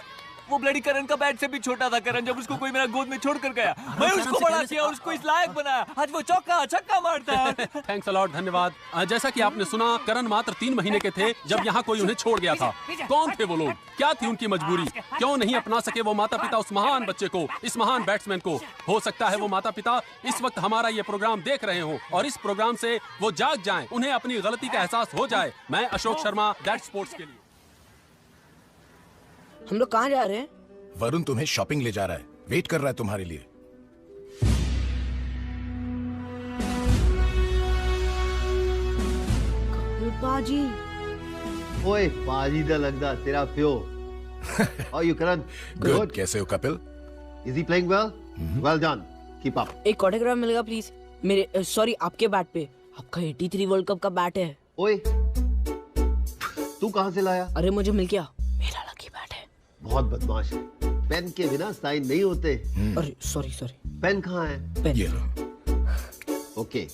वो ब्लडी करण का बैट से भी छोटा था करण, जब उसको कोई मेरा गोद में छोड़कर गया, मैं उसको बड़ा किया, उसको इस लायक बनाया, आज वो चौका छक्का मारता है। थैंक्स अ लॉट, धन्यवाद। जैसा कि आपने सुना, करण मात्र 3 महीने के थे जब यहाँ कोई उन्हें छोड़ गया था। कौन थे वो लोग, क्या थी उनकी मजबूरी, क्यों नहीं अपना सके वो माता पिता उस महान बच्चे को, इस महान बैट्समैन को। हो सकता है वो माता पिता इस वक्त हमारा ये प्रोग्राम देख रहे हो और इस प्रोग्राम से वो जाग जाएं, उन्हें अपनी गलती का एहसास हो जाए। मैं अशोक शर्मा, दैट स्पोर्ट्स के लिए। हम लोग कहाँ जा रहे हैं? वरुण तुम्हें शॉपिंग ले जा रहा है, वेट कर रहा है तुम्हारे लिए। पाजी, ओए पाजी दा लगदा तेरा प्यो। How you Karan? Good. कैसे हो Kapil? Is he playing well? Well done. Keep up. एक ऑटोग्राफ मिलेगा प्लीज मेरे, सॉरी आपके बैट पे। आपका 83 वर्ल्ड कप का बैट है। ओए तू कहाँ से लाया? अरे मुझे मिल गया, मेरा लकी बैट है। बहुत बदमाश है, पेन के बिना साइन नहीं होते। अरे सॉरी। पेन कहाँ है? पेन। ये लो। Okay,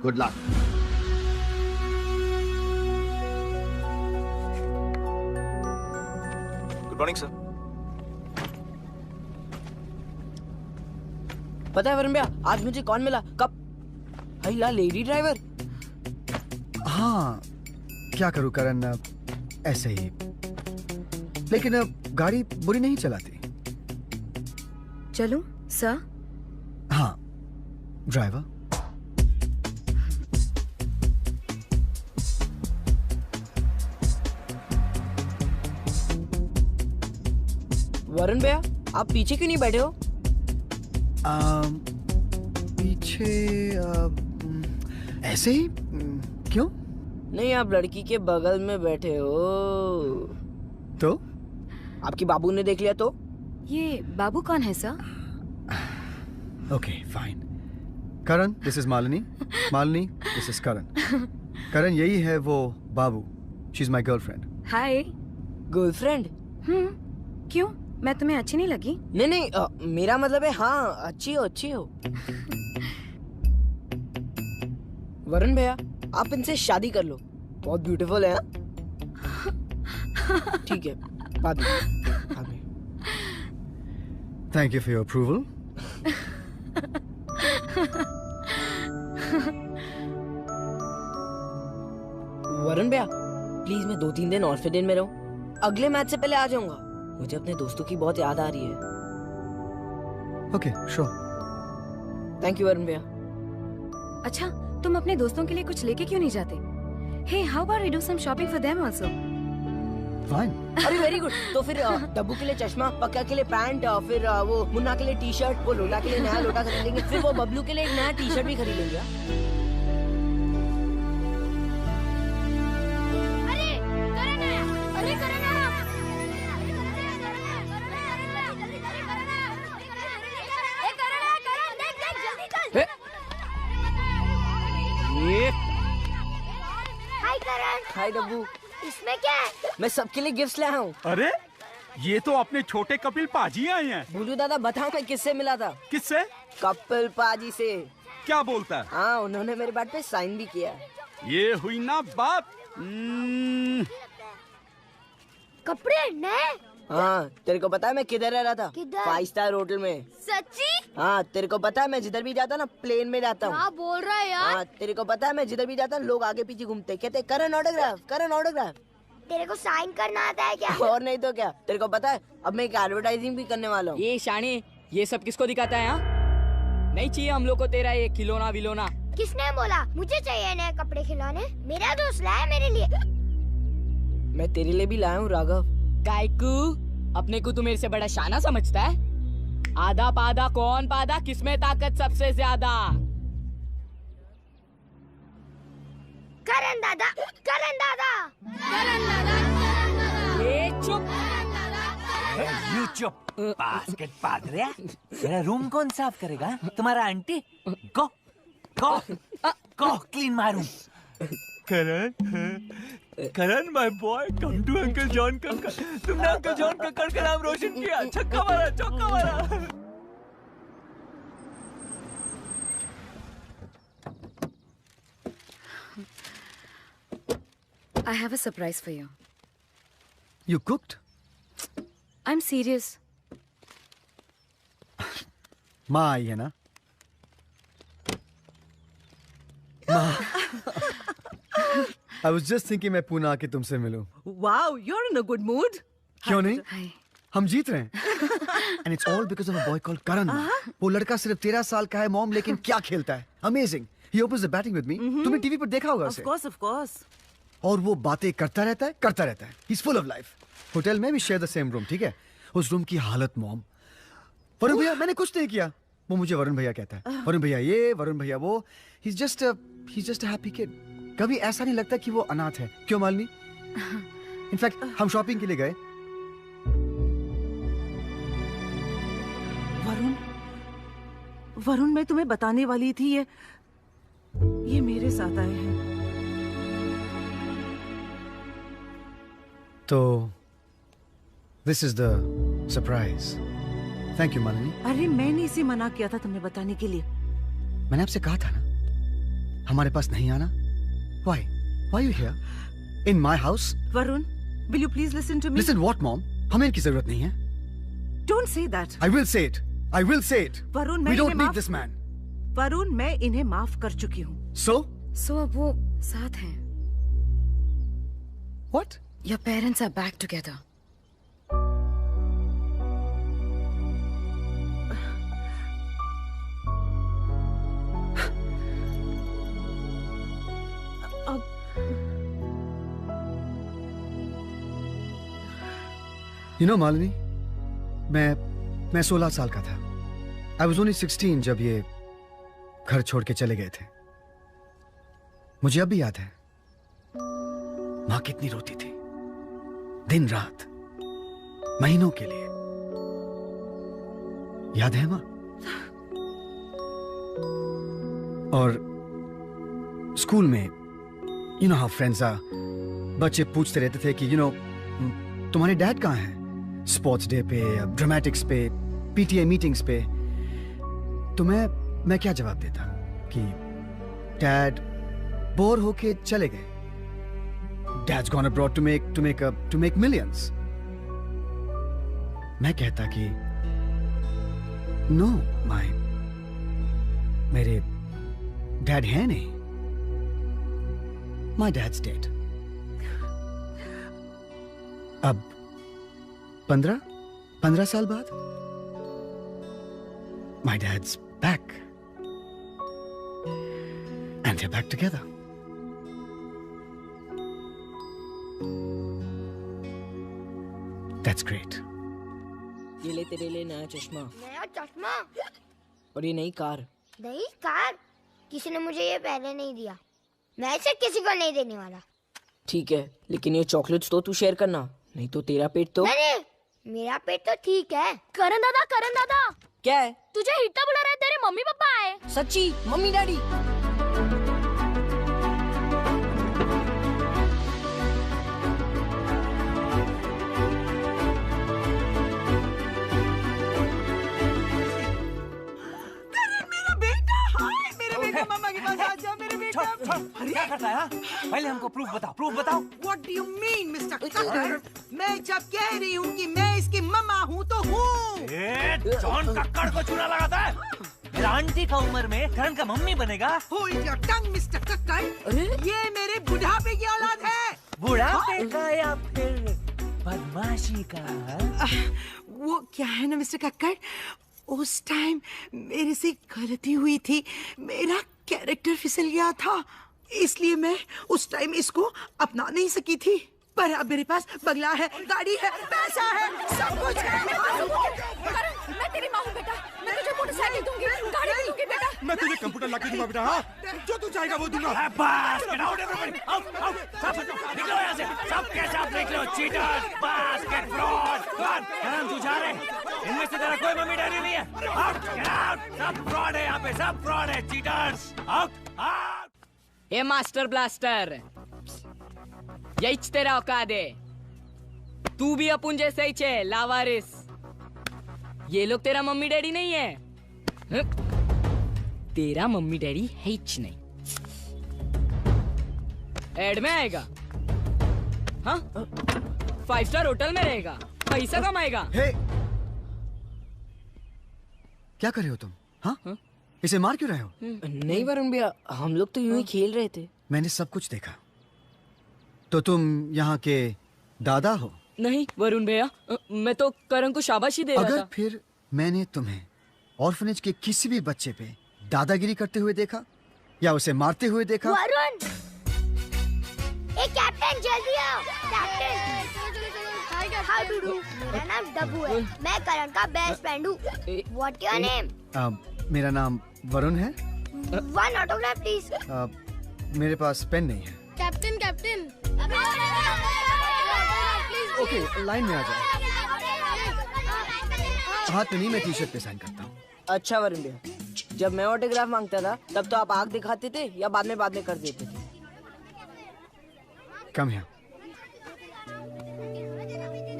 good luck. Good morning sir. पता है वरुण भैया, आज मुझे कौन मिला? कब? अहिला लेडी ड्राइवर। हाँ, क्या करूं करण, ऐसे ही। लेकिन गाड़ी बुरी नहीं चलाती। चलो सर। हाँ, ड्राइवर। वरुण भैया, आप पीछे क्यों नहीं बैठे हो? पीछे ऐसे ही। क्यों? नहीं, आप लड़की के बगल में बैठे हो। तो आपके बाबू ने देख लिया तो? ये बाबू कौन है sir? Okay fine. Karan, this is Malini. Malini, this is Karan. Karan, यही है वो बाबू। She is my girlfriend. Hi. Girlfriend? क्यों? मैं तुम्हें अच्छी नहीं लगी? नहीं नहीं, मेरा मतलब है हाँ, अच्छी हो अच्छी हो। वरुण भैया, आप इनसे शादी कर लो, बहुत ब्यूटीफुल है। ठीक है, बाद में। Thank you for your approval. Varun भैया, प्लीज मैं 2-3 दिन ऑर्फिनेज में रहूं। अगले मैच से पहले आ जाऊंगा। मुझे अपने दोस्तों की बहुत याद आ रही है। Okay, sure. Thank you Varun भैया। अच्छा, तुम अपने दोस्तों के लिए कुछ लेके क्यों नहीं जाते? Hey, how about we do some shopping for them also? Fine. अरे वेरी गुड। तो फिर डब्बू के लिए चश्मा, पक्का के लिए पैंट, फिर वो मुन्ना के लिए टी-शर्ट, वो लोटा के लिए नया लोटा खरीद लेंगे, फिर वो बबलू के लिए एक नया टी-शर्ट भी खरीद लेंगे। हाय करण। हाय डब्बू। इसमें क्या है? मैं सबके लिए गिफ्ट्स लाया हूँ। अरे, ये तो अपने छोटे कपिल पाजी आए हैं। भोलू दादा, बताओ मैं किससे मिला था? किससे? कपिल पाजी से। क्या बोलता है? हाँ, उन्होंने मेरे बात पे साइन भी किया। ये हुई ना बात। कपड़े नए? हाँ, तेरे को पता है मैं किधर रह रहा था? किधर? 5 स्टार होटल में। सच्ची? हाँ, तेरे को पता है मैं जिधर भी जाता ना प्लेन में जाता हूँ। हाँ, बोल रहा है यार। हाँ, तेरे को पता है मैं जिधर भी जाता लोग आगे पीछे घूमते, कहते करण ऑटोग्राफ, करण ऑटोग्राफ। तेरे को साइन करना आता है क्या? और नहीं तो क्या। तेरे को पता है अब मैं एक एडवर्टाइजिंग भी करने वाला हूँ। ये शानी, ये सब किसको दिखाता है? यहाँ नहीं चाहिए हम लोग को तेरा ये खिलौना विलोना। किसने बोला? मुझे चाहिए नए कपड़े खिलौने। मेरा दोस्त लाया मेरे लिए। मैं तेरे लिए भी लाया हूँ राघव। कायकू, अपने को तू मेरे से बड़ा शाना समझता है? आधा पादा कौन पादा, किसमें ताकत सबसे ज्यादा? करण दादा, करण दादा, करण दादा। ये चुप। यू चुप। बास्केट पादरिया, मेरा रूम कौन साफ करेगा? तुम्हारा aunty. Go go go clean my room. Karan my boy, come to uncle John का। तुमने अंकल जॉन कक्कड़ का नाम रोशन किया। छक्का मारा, चौका मारा। I have a surprise for you. You cooked? I'm serious. माँ आई है ना? I was just thinking मैं पुणे आके तुमसे मिलूं। Wow, you're in a good mood. क्यों नहीं? Hi. हम जीत रहे हैं। And it's all because of a boy called Karan. वो लड़का सिर्फ 13 साल का है मॉम, लेकिन क्या खेलता है। Amazing. He opens the batting with me. तुमने टीवी पर देखा होगा उसे। Of course. और वो बातें करता रहता है। He's full of life. Hotel में भी शेयर द सेम रूम, ठीक है? उस रूम की हालत मॉम। वरुण भैया, मैंने कुछ नहीं किया। वो मुझे वरुण भैया कहता है। वरुण भैया ये, वरुण भैया वो। He's just a happy kid. कभी ऐसा नहीं लगता कि वो अनाथ है। क्यों मालनी? इनफैक्ट हम शॉपिंग के लिए गए। वरुण, मैं तुम्हें बताने वाली थी, ये मेरे साथ आए हैं। तो this is the surprise. Thank you Malini. अरे, मैंने इसे मना किया था तुम्हें बताने के लिए। मैंने आपसे कहा था ना हमारे पास नहीं आना। Why? Why are you here? In my house? Varun, will you please listen to me? Listen what, mom? हमें इनकी जरूरत नहीं है। Don't say that. I will say it. I will say it. Varun, We don't need this man. Varun, मैं इन्हें माफ कर चुकी हूँ। So? So अब वो साथ हैं। What? Your parents are back together. You know, Malini, मैं 16 साल का था। आई वॉज ओनली 16 जब ये घर छोड़ के चले गए थे। मुझे अब भी याद है मां कितनी रोती थी, दिन रात, महीनों के लिए। याद है मां? और स्कूल में you know how friends are, बच्चे पूछते रहते थे कि तुम्हारे डैड कहाँ हैं? स्पोर्ट्स डे पे, ड्रामेटिक्स पे, पीटीए मीटिंग्स पे। तो मैं क्या जवाब देता कि डैड बोर होके चले गए। Dad's gone abroad to make millions. मैं कहता कि no, मेरे डैड हैं नहीं। My dad's dead. अब 15 साल बाद my dad's back. And they're back together. That's great. ये ले तेरे लिए नया चश्मा। नया चश्मा? और ये नई कार। नई कार? किसी ने मुझे ये पहले नहीं दिया। मैं इसे किसी को नहीं देने वाला। ठीक है, लेकिन ये चॉकलेट्स तो तू शेयर करना, नहीं तो तेरा पेट तो। नहीं, मेरा पेट तो ठीक है। करण दादा क्या है? तुझे हिट्टा बुला रहे, तेरे मम्मी पापा आए। सच्ची? Mummy daddy? मम्मा के पास आ जाओ मेरे बेटा। क्या करता है? पहले हमको प्रूफ बताओ। What do you mean, Mr. Kakkar? मैं जब कह रही हूँ कि मैं इसकी मम्मा हूँ तो हूँ। जॉन कक्कड़ को चूना लगाता है। मेरा आंटी का उम्र में करण का मम्मी बनेगा। Hold your tongue, Mr. Kakkar। ये मेरे बुढ़ापे की औलाद है। बुढ़ापे का या फिर बदमाशी का? वो क्या है ना मिस्टर कक्कड़, उस टाइम मेरे से गलती हुई थी, मेरा कैरेक्टर फिसल गया था, इसलिए मैं उस टाइम इसको अपना नहीं सकी थी। पर अब मेरे पास बंगला है, गाड़ी है, पैसा है, सब कुछ है। मैं तेरी माँ हूँ बेटा, मैं तुझे मोटरसाइकिल दूंगी, गाड़ी भी दूंगी बेटा। मैं तुझे कंप्यूटर लाके दूंगा बेटा। हाँ, जो तू चाहेगा वो दूंगा। बस, get out everybody, out, सब निकलो यहाँ से, सब के सब निकलो, cheaters, basket fraud, करण तू जा रहे, इनमें से तेरा कोई मम्मी डैडी नहीं है, out, get out, सब fraud है यहाँ पे, सब fraud है, cheaters, out. ए मास्टर ब्लास्टर, यही तेरा औकात है, तू भी अपुन जैसे ही छे, लावारिस। ये लोग तेरा मम्मी डैडी नहीं है, तेरा मम्मी डैडी है ही नहीं। एड में आएगा, हाँ, 5 स्टार होटल में रहेगा, पैसा कमाएगा। क्या कर रहे हो तुम? हाँ? इसे मार क्यों रहे हो? नहीं वरुण भैया, हम लोग तो यूं ही खेल रहे थे। मैंने सब कुछ देखा। तो तुम यहाँ के दादा हो? नहीं वरुण भैया, मैं तो करण को शाबाशी दे रहा था। अगर फिर मैंने तुम्हें ऑर्फनेज के किसी भी बच्चे पे दादागिरी करते हुए देखा या उसे मारते हुए देखा। वरुण, कैप्टन जल्दी आओ। Captain, how do do? मेरा नाम डब्बू है, मैं करण का बेस्ट फ्रेंड हूँ। What your name? मेरा नाम वरुण है। One autograph please. मेरे पास पेन नहीं है। कैप्टन ओके, लाइन में आ जाओ। हाथ में नहीं, मैं टी-शर्ट पे साइन करता हूँ। अच्छा वरुण भैया, जब मैं ऑटोग्राफ मांगता था तब तो आप आग दिखाते थे या बाद में कर देते थे? कम है।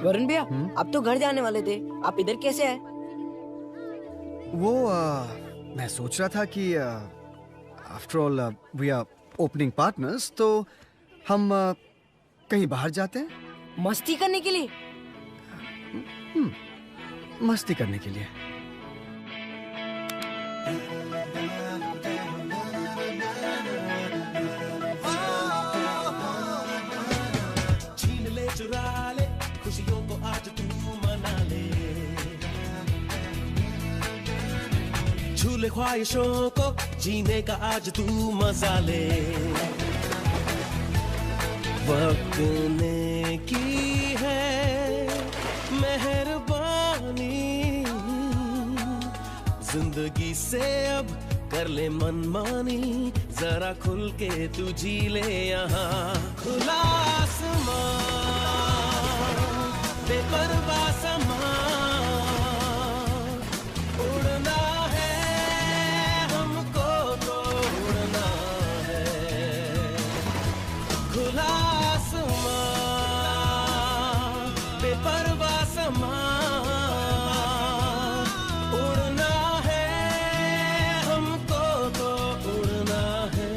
वरुण भैया, आप तो घर जाने वाले थे, आप इधर कैसे आए? वो मैं सोच रहा था कि after all we are opening partners, तो हम कहीं बाहर जाते हैं मस्ती करने के लिए। मस्ती करने के लिए। छीन ले, चुरा ले खुशियों को, आज तू मना ले। छू ले ख्वाहिशों को, जीने का आज तू मजा ले। वक्त ने की है मेहरबानी, जिंदगी से अब कर ले मनमानी, जरा खुल के तू जी ले यहाँ। खुला आसमान, बेपरवाह समा, उड़ना है हमको तो उड़ना है। खुला आसमान, बेपरवाह समा, उड़ना है हमको तो उड़ना है।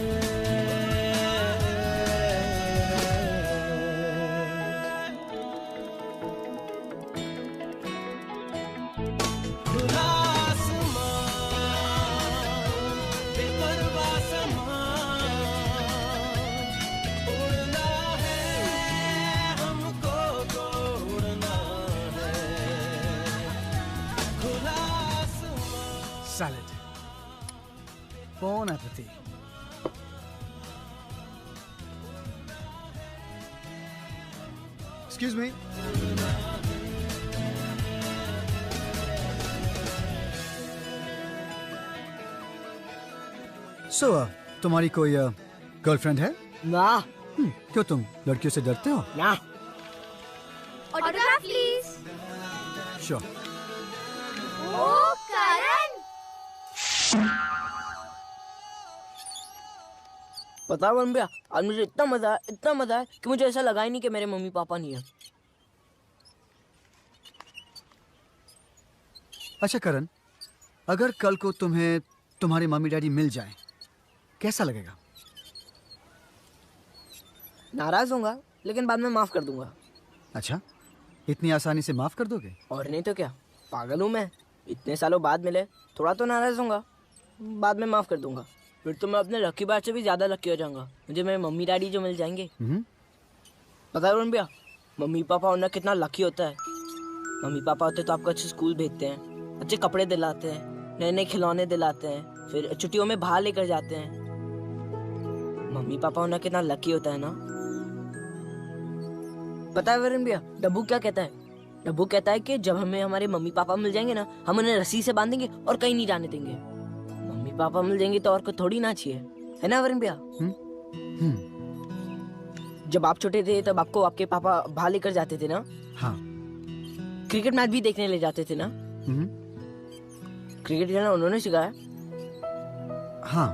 खुला आसमान, बेपरवाह समा, उड़ना है हमको तो उड़ना है। खुला Salad. Bon appetit. Excuse me. So, तुम्हारी कोई गर्लफ्रेंड है? ना। क्यों तुम लड़कियों से डरते हो? ना। Autograph please. Sure. ओ करण, पता है वरुण भैया, आज मुझे इतना मजा है कि मुझे ऐसा लगा ही नहीं कि मेरे मम्मी पापा नहीं है। अच्छा करण, अगर कल को तुम्हें तुम्हारे मम्मी डैडी मिल जाएं, कैसा लगेगा? नाराज होऊंगा, लेकिन बाद में माफ कर दूंगा। अच्छा, इतनी आसानी से माफ कर दोगे? और नहीं तो क्या, पागल हूँ मैं। इतने सालों बाद मिले, थोड़ा तो नाराज होऊंगा, बाद में माफ कर दूंगा। फिर तो मैं अपने लकी बार से भी ज्यादा लकी हो जाऊंगा। मुझे मेरे मम्मी डैडी जो मिल जाएंगे। पता है वरुण भैया, मम्मी पापा होना कितना लकी होता है। मम्मी पापा होते तो आपको अच्छे स्कूल भेजते हैं, अच्छे कपड़े दिलाते हैं, नए नए खिलौने दिलाते हैं, फिर छुट्टियों में बाहर लेकर जाते हैं। मम्मी पापा होना कितना लकी होता है ना। पता है वरुण भैया, डब्बू क्या कहता है? डब्बू कहता है कि जब हमें हमारे मम्मी पापा मिल जाएंगे ना, हम उन्हें रस्सी से बांधेंगे और कहीं नहीं जाने देंगे। मम्मी पापा मिल जाएंगे तो और को थोड़ी ना चाहिए, है ना वरुण भैया? जब आप छोटे थे तब आपको आपके पापा बाहर लेकर जाते थे ना? हाँ। क्रिकेट मैच भी देखने ले जाते थे ना? क्रिकेट खेलना उन्होंने सिखाया? हाँ।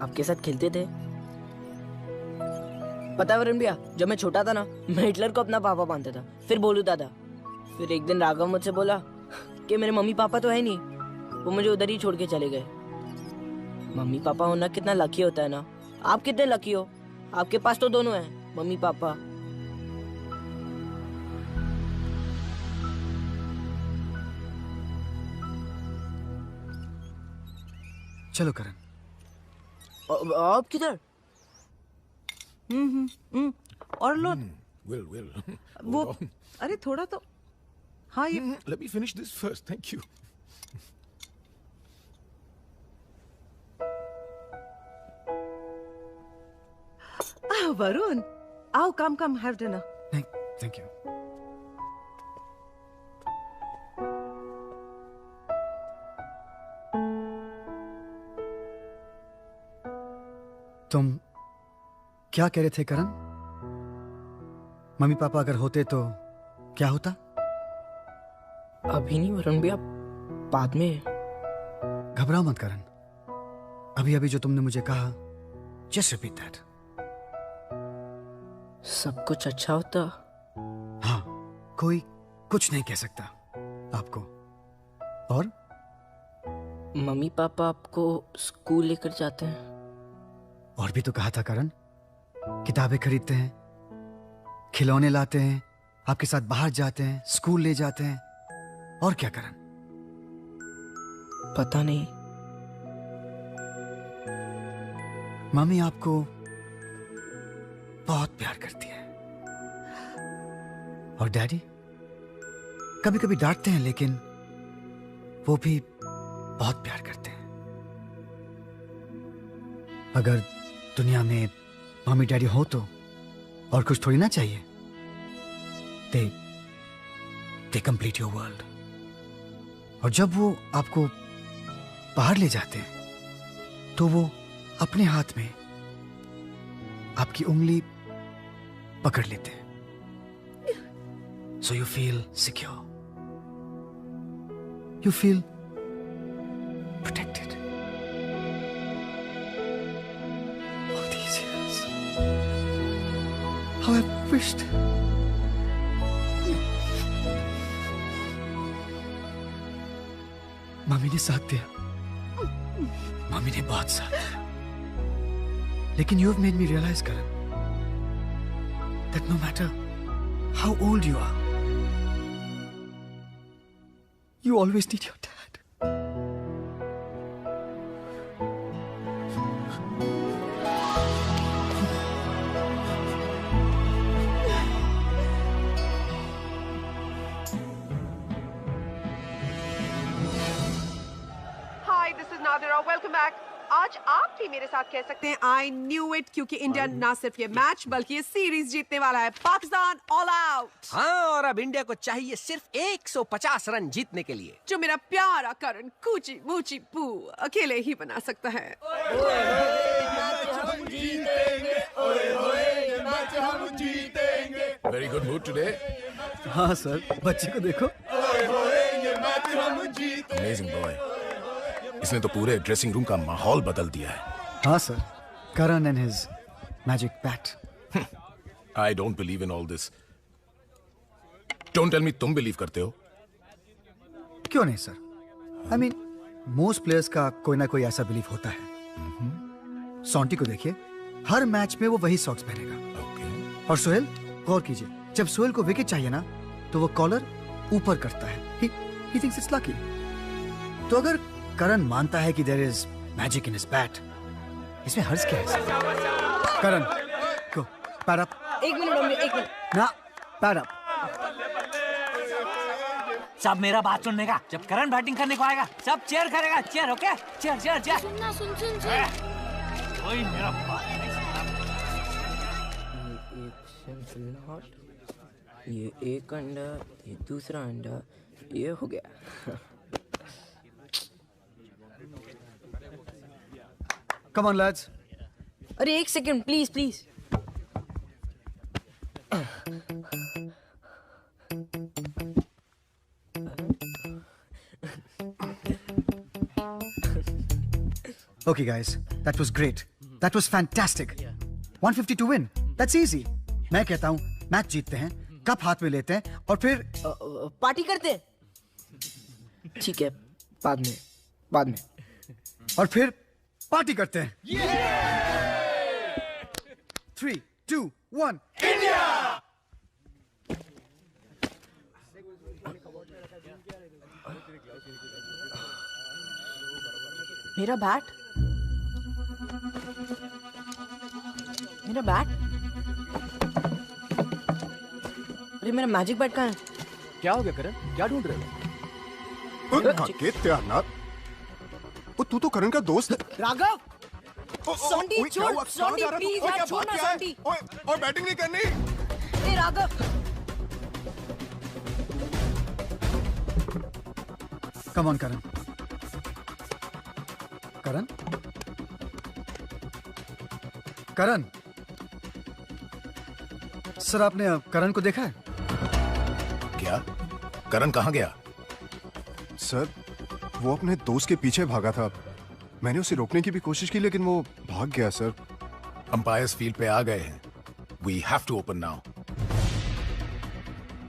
आपके साथ खेलते थे? पता है वरुण भैया, जब मैं छोटा था ना, मैं हिटलर को अपना पापा मानता था, फिर बोलू दादा। फिर एक दिन राघव मुझसे बोला कि मेरे मम्मी पापा तो है नहीं, वो मुझे उधर ही छोड़ के चले गए। मम्मी पापा होना कितना लकी होता है ना। आप कितने लकी हो, आपके पास तो दोनों हैं, मम्मी पापा। चलो करण। आप किधर? और लो। Will. वो अरे थोड़ा तो, हाँ ये Let me finish this first. Thank you. Varun, आओ, come have dinner. नहीं, thank you. तुम क्या कह रहे थे करण? मम्मी पापा अगर होते तो क्या होता? अभी नहीं वरुण भैया, बाद में। घबराओ मत करण, अभी अभी जो तुमने मुझे कहा, जस्ट रिपीट दैट। सब कुछ अच्छा होता। हाँ, कोई कुछ नहीं कह सकता आपको। और मम्मी पापा आपको स्कूल लेकर जाते हैं। और भी तो कहा था करण, किताबें खरीदते हैं, खिलौने लाते हैं, आपके साथ बाहर जाते हैं, स्कूल ले जाते हैं। और क्या करण? पता नहीं। मम्मी आपको बहुत प्यार करती है। और डैडी कभी कभी डांटते हैं, लेकिन वो भी बहुत प्यार करते हैं। अगर दुनिया में मम्मी डैडी हो तो और कुछ थोड़ी ना चाहिए। They complete your world. और जब वो आपको बाहर ले जाते हैं तो वो अपने हाथ में आपकी उंगली पकड़ लेते हैं. So you feel secure. You feel protected. All these years, how I wished. Mummy ने साथ दिया. मम्मी ने बहुत साथ दिया. लेकिन you have made me realize, Karan, that no matter how old you are, you always need your dad. Hi, this is Nadira. Welcome back. आज आप भी मेरे साथ कह सकते हैं I knew it, क्योंकि इंडिया ना सिर्फ ये मैच बल्कि ये सीरीज जीतने वाला है. Pakistan all out. हाँ, और अब इंडिया को चाहिए सिर्फ 150 रन जीतने के लिए, जो मेरा प्यारा करण कूची मूची पू अकेले ही बना सकता है. Very good mood today. हाँ सर, बच्चे को देखो. Amazing boy. इसने तो पूरे ड्रेसिंग रूम का माहौल बदल दिया है. हाँ sir, Karan and his magic bat. I don't believe in all this. Don't tell me तुम बिलीव करते हो. क्यों नहीं sir? I mean, most players का कोई ना कोई ऐसा बिलीव होता है. सॉन्टी को देखिए, हर मैच में वो वही सॉक्स पहनेगा. और सोहेल, गौर कीजिए, जब सोहेल को विकेट चाहिए ना, तो वो कॉलर ऊपर करता है. He thinks it's lucky. तो अगर करण मानता है कि there is magic in his bat, इसमें हर्ज क्या है? Karan, go, pad up. एक मिनट मम्मी, एक मिनट. ना, pad up. सब मेरा बात सुनने का. जब करण बैटिंग करने को आएगा, सब चेयर करेगा. Chair, okay? Chair, chair, chair. सुनना, सुन. कोई मेरा बात नहीं सुनता. ये एक अंडा, ये दूसरा अंडा, ये हो गया. Come on, lads. अरे एक second, please please. Okay, guys, that was great. That was fantastic. 150 to win. That's easy. मैं कहता हूँ, मैच जीतते हैं, कप हाथ में लेते हैं, और फिर पार्टी करते हैं. ठीक है, बाद में. और फिर पार्टी करते हैं. 3, 2, 1. इंडिया! मेरा बैट. अरे मेरा मैजिक बैट कहाँ है? क्या हो गया करण? क्या ढूंढ रहे हो? त्यारनाथ, तू तो करण का दोस्त है. राघव, सॉन्टी छोड़. सॉन्टी प्लीज यार, छोड़ना सॉन्टी. और बैटिंग नहीं करनी. ए Raghav. Come on, Karan. Karan, sir आपने करण को देखा है? क्या? करण कहाँ गया? सर, वो अपने दोस्त के पीछे भागा था. मैंने उसे रोकने की भी कोशिश की, लेकिन वो भाग गया सर. अंपायर्स फील्ड पे आ गए हैं. We have to open now.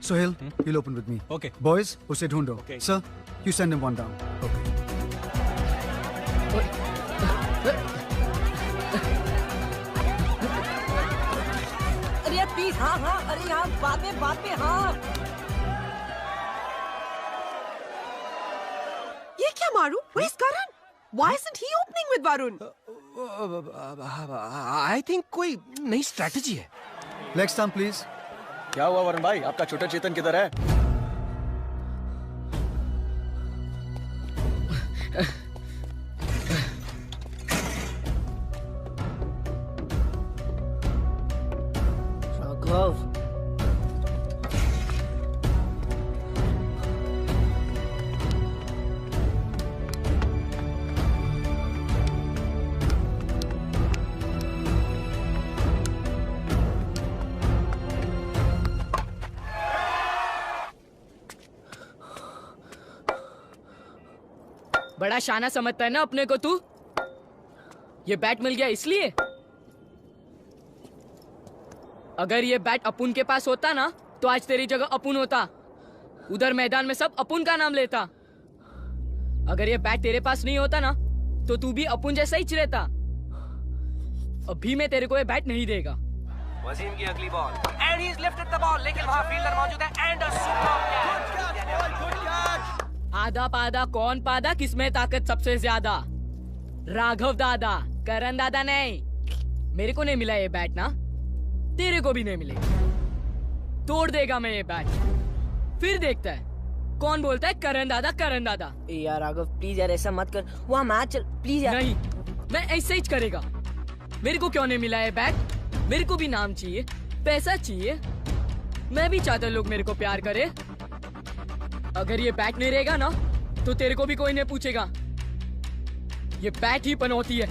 Sohail, you'll open with me. Okay. Boys, उसे ढूंढो. Sir, you send him one down. अरे यार प्लीज. हाँ, अरे यार बाद में. हाँ, ये क्या मारू? Where's Karan? Why isn't he opening with Varun? I think कोई नई स्ट्रेटजी है. Leg stump, please. क्या हुआ वरुण भाई? आपका छोटा चेतन किधर है? राघव. बड़ा शाना समझता है ना अपने को तू? ये बैट मिल गया इसलिए? अगर ये बैट अपुन के पास होता ना तो आज तेरी जगह अपुन होता। उधर मैदान में सब अपुन का नाम लेता। अगर ये बैट तेरे पास नहीं होता ना तो तू भी अपुन जैसा ही रहता। अभी मैं तेरे को ये बैट नहीं देगा। वसीम की अगली ball and he is lifted the ball, लेकिन वहां फील्डर मौजूद है एंड अ सुपर कैच। आधा पादा कौन पादा, किसमें ताकत सबसे ज्यादा? राघव दादा, करण दादा नहीं। मेरे को नहीं मिला ये बैट ना, तेरे को भी नहीं मिलेगा। तोड़ देगा मैं ये बैट, फिर देखता है कौन बोलता है करण दादा करण दादा। यार राघव प्लीज यार ऐसा मत कर, वहाँ मैच चल प्लीज यार। नहीं, मैं ऐसे ही करेगा। मेरे को क्यों नहीं मिला ये बैट? मेरे को भी नाम चाहिए, पैसा चाहिए। मैं भी चाहता लोग मेरे को प्यार करे। अगर ये बैट नहीं रहेगा ना तो तेरे को भी कोई नहीं पूछेगा। ये बैट ही पनौती है।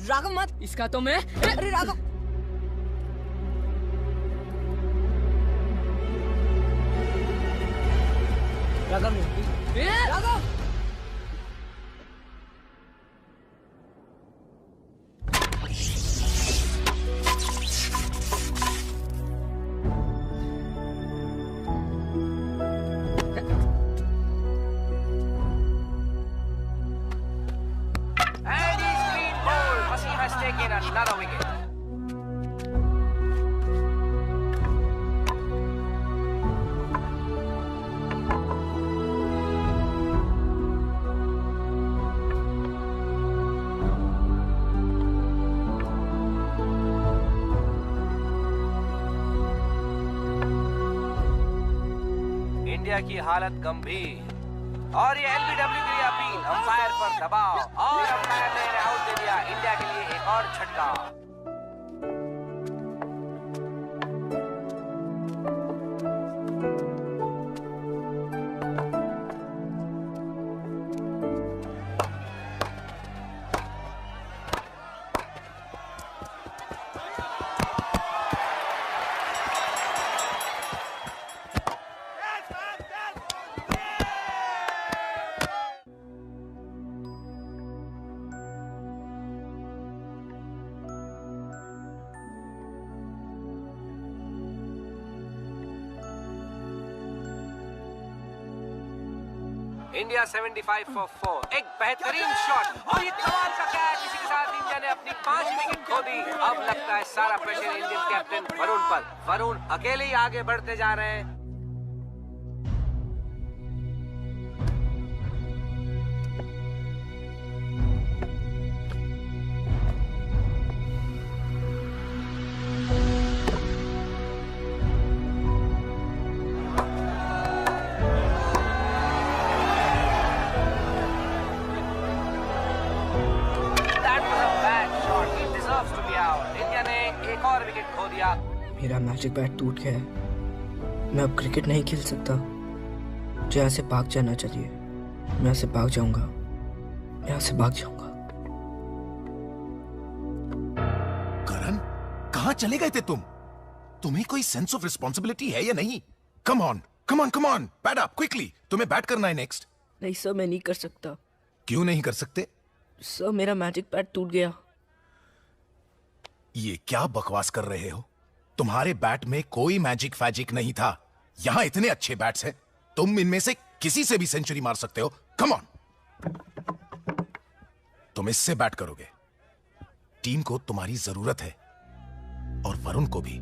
राघव मत, इसका तो मैं अरे Raghav Raghav And he's clean bowled. Wasim has taken another wicket. India की हालत गंभीर और ये एलबीडब्ल्यू के लिए अपील। अंपायर पर दबाव और अंपायर ने आउट दे दिया। इंडिया के लिए एक और छक्का। India 75 for 4। एक बेहतरीन शॉट और ये कमाल का कैच। इसी के साथ इंडिया ने अपनी 5 विकेट खो दी। अब लगता है सारा प्रेशर इंडियन कैप्टन वरुण पर। वरुण अकेले ही आगे बढ़ते जा रहे हैं। मेरा मैजिक बैट टूट गया है। मैं अब क्रिकेट नहीं खेल सकता। मुझे यहाँ से भाग जाना चाहिए। मैं यहाँ से भाग जाऊंगा, मैं यहाँ से भाग जाऊंगा। करण, कहाँ चले गए थे तुम? तुम्हें कोई सेंस ऑफ रिस्पॉन्सिबिलिटी है या नहीं? Come on, come on, come on, bat up quickly. तुम्हें बैट करना है नेक्स्ट। नहीं सर, मैं नहीं कर सकता। क्यों नहीं कर सकते? सर मेरा मैजिक बैट टूट गया। ये क्या बकवास कर रहे हो? तुम्हारे बैट में कोई मैजिक फैजिक नहीं था। यहां इतने अच्छे बैट्स हैं, तुम इनमें से किसी से भी सेंचुरी मार सकते हो। कम ऑन, तुम इससे बैट करोगे। टीम को तुम्हारी जरूरत है और वरुण को भी।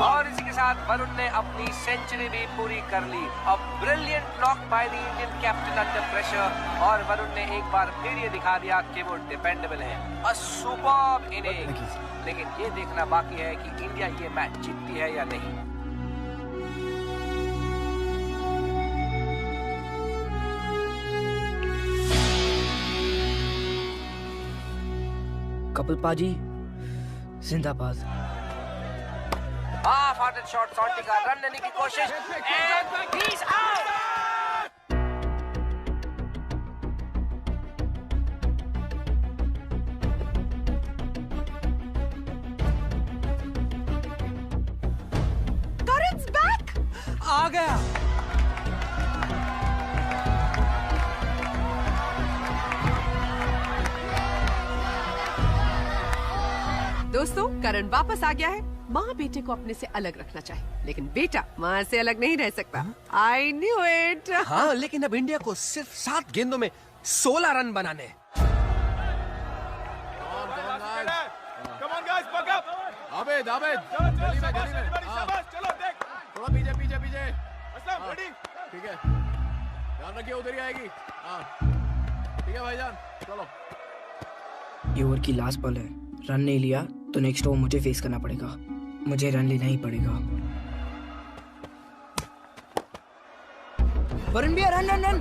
और इसी के साथ वरुण ने अपनी सेंचुरी भी पूरी कर ली। अब brilliant knock by the Indian captain under pressure. और वरुण ने एक बार फिर ये दिखा दिया कि वो डिपेंडेबल है। अ सुपर्ब इनिंग्स। लेकिन ये देखना बाकी है कि इंडिया ये मैच जीतती है या नहीं। कपिल पाजी जिंदाबाद। हाफ-हार्टेड शॉट, सॉल्टी का रन लेने की कोशिश एंड ही इज आउट। आ गया। दोस्तों, करण वापस आ गया है। माँ बेटे को अपने से अलग रखना चाहे, लेकिन बेटा माँ से अलग नहीं रह सकता। I knew it। हाँ, लेकिन अब इंडिया को सिर्फ 7 गेंदों में 16 रन बनाने। आबेद आबेद जल्दी में चलो देख थोड़ा पीछे पीछे पीछे ठीक है, ध्यान रखिए उधर ही आएगी। ठीक है भाईजान, चलो। ये ओवर की लास्ट बॉल है, रन नहीं लिया तो नेक्स्ट ओवर मुझे फेस करना पड़ेगा। मुझे रन लेना ही पड़ेगा। वरुण भैया run run run.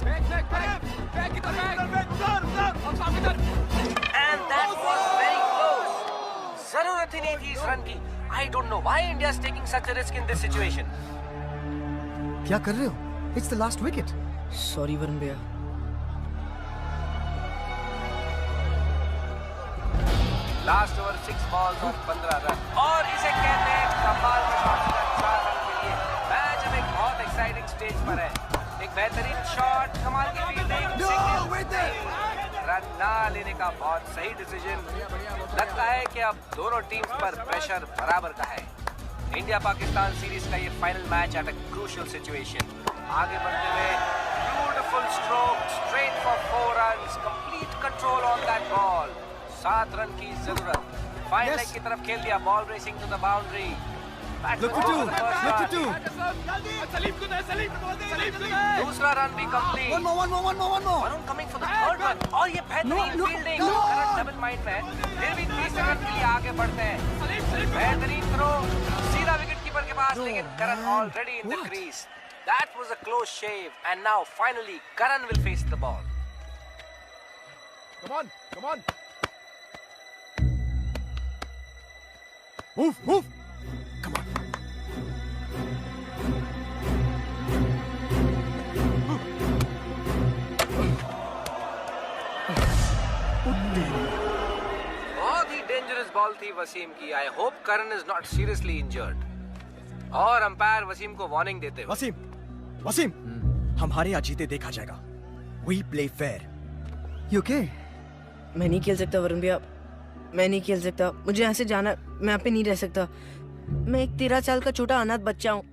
And that was very close. जरूरत ही नहीं थी इस रन की। I don't know why India is taking such a risk in this situation. क्या कर रहे हो? It's the last wicket. Sorry Varun भैया। लास्ट ओवर 6 बॉल्स और 15 रन, और इसे कहते हैं कमाल का शॉट। 4 रन के लिए मैच अब एक बहुत एक्साइटिंग स्टेज पर है। एक बेहतरीन शॉट, कमाल की फील्डिंग, रन ना लेने का बहुत सही डिसीजन। लगता है कि अब दोनों टीम्स पर प्रेशर बराबर का है। इंडिया पाकिस्तान सीरीज का ये final match at a crucial situation. आगे बढ़ते हुए beautiful stroke, straight for 4 runs, complete control on that ball. 7 run की जरूरत। फाइन लेग की तरफ खेल दिया, ball racing to the boundary. दूसरा रन भी complete. Varun coming for the third run, और ये बेहतरीन फील्डिंग। करण डबल माइंड में, फिर भी तीसरे रन के लिए आगे बढ़ते हैं। बेहतरीन थ्रो, सीधा विकेट कीपर के पास, लेकिन Karan already in the crease. That was a close shave, and now finally Karan will face the ball. Come on, come on. Move, move. Come on. बहुत ही डेंजरस बॉल थी वसीम की। I hope Karan is not seriously injured. और umpire Wasim को warning देते हुए, वसीम, हम हारे या जीते देखा जाएगा। We play fair. You okay? मैं नहीं खेल सकता वरुण भैया, मैं नहीं खेल सकता। मुझे यहाँ से जाना, मैं यहाँ पे नहीं रह सकता। मैं एक 13 साल का छोटा अनाथ बच्चा हूँ।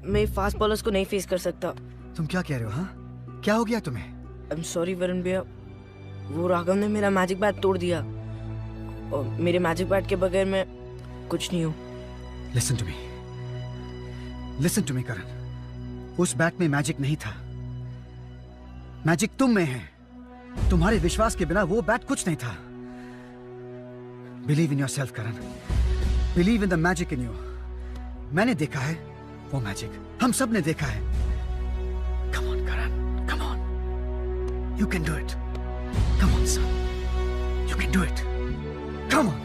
मैं फास्ट बॉलर्स को नहीं फेस कर सकता। तुम क्या कह रहे हो? हाँ, क्या हो गया तुम्हें? I'm sorry वरुण भैया, वो राघव ने मेरा मैजिक बैट तोड़ दिया, और मेरे मैजिक बैट के बगैर मैं कुछ नहीं हूँ। Listen to me, करण। उस बैट में मैजिक नहीं था, मैजिक तुम में है। तुम्हारे विश्वास के बिना वो बैट कुछ नहीं था। Believe in yourself Karan, believe in the magic in you. मैंने देखा है वो मैजिक, हम सब ने देखा है। Come on Karan, come on, you can do it. Come on son, you can do it. Come on.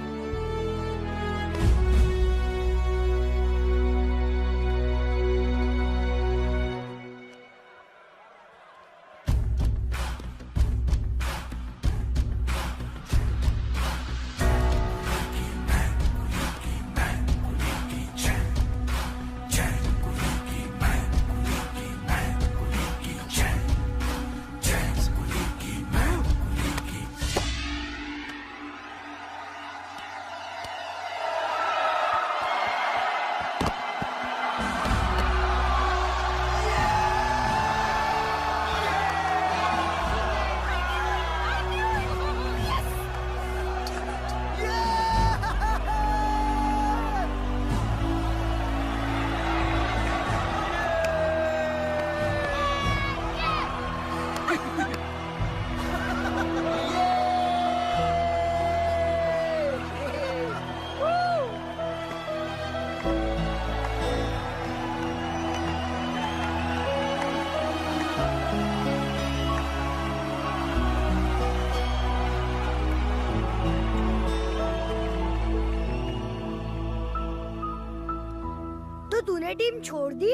तूने टीम छोड़ दी?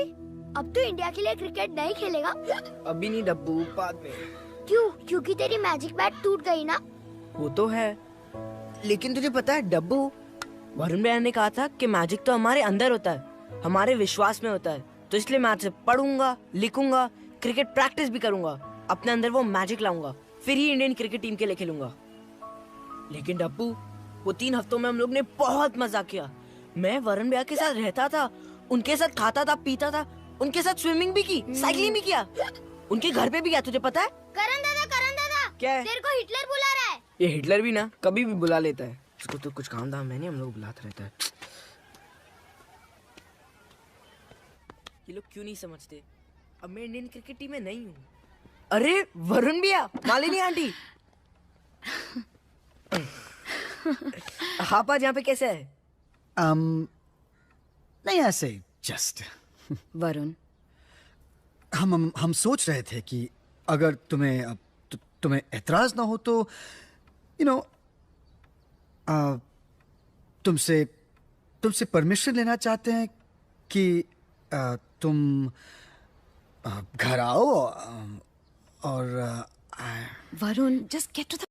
अब तो इंडिया के लिए क्रिकेट नहीं खेलेगा? अभी नहीं डब्बू, बाद में। क्यों? क्योंकि तेरी मैजिक बैट टूट गई ना? वो तो है, लेकिन तुझे पता है डब्बू, वरुण भैया ने कहा था कि मैजिक तो हमारे अंदर होता है, हमारे विश्वास में होता है। तो इसलिए मैं आज से पढ़ूंगा, लिखूंगा, क्रिकेट प्रैक्टिस भी करूंगा, अपने अंदर वो मैजिक लाऊंगा, फिर ही इंडियन क्रिकेट टीम के लिए खेलूंगा। लेकिन डब्बू, वो 3 हफ्तों में हम लोग ने बहुत मजा किया। मैं वरुण भैया के साथ रहता था, उनके साथ खाता था, पीता था, उनके साथ स्विमिंग भी की, साइकिलिंग भी किया, उनके घर पे भी गया। तुझे पता है? करण दादा क्या है? तेरे को हिटलर बुला रहा है। ये हिटलर भी ना कभी भी बुला लेता है, इसको तो कुछ काम धाम है नहीं, हम लोग बुलाता रहता है। ये लोग क्यों नहीं समझते, अब मैं इंडियन क्रिकेट टीम में नहीं हूँ। अरे वरुण भैया, मालिनी आंटी, आप आज यहाँ पे कैसे है? नहीं ऐसे जस्ट। वरुण, हम सोच रहे थे कि अगर तुम्हें एतराज ना हो तो तुमसे परमिशन लेना चाहते हैं कि तुम घर आओ और Varun, just get to the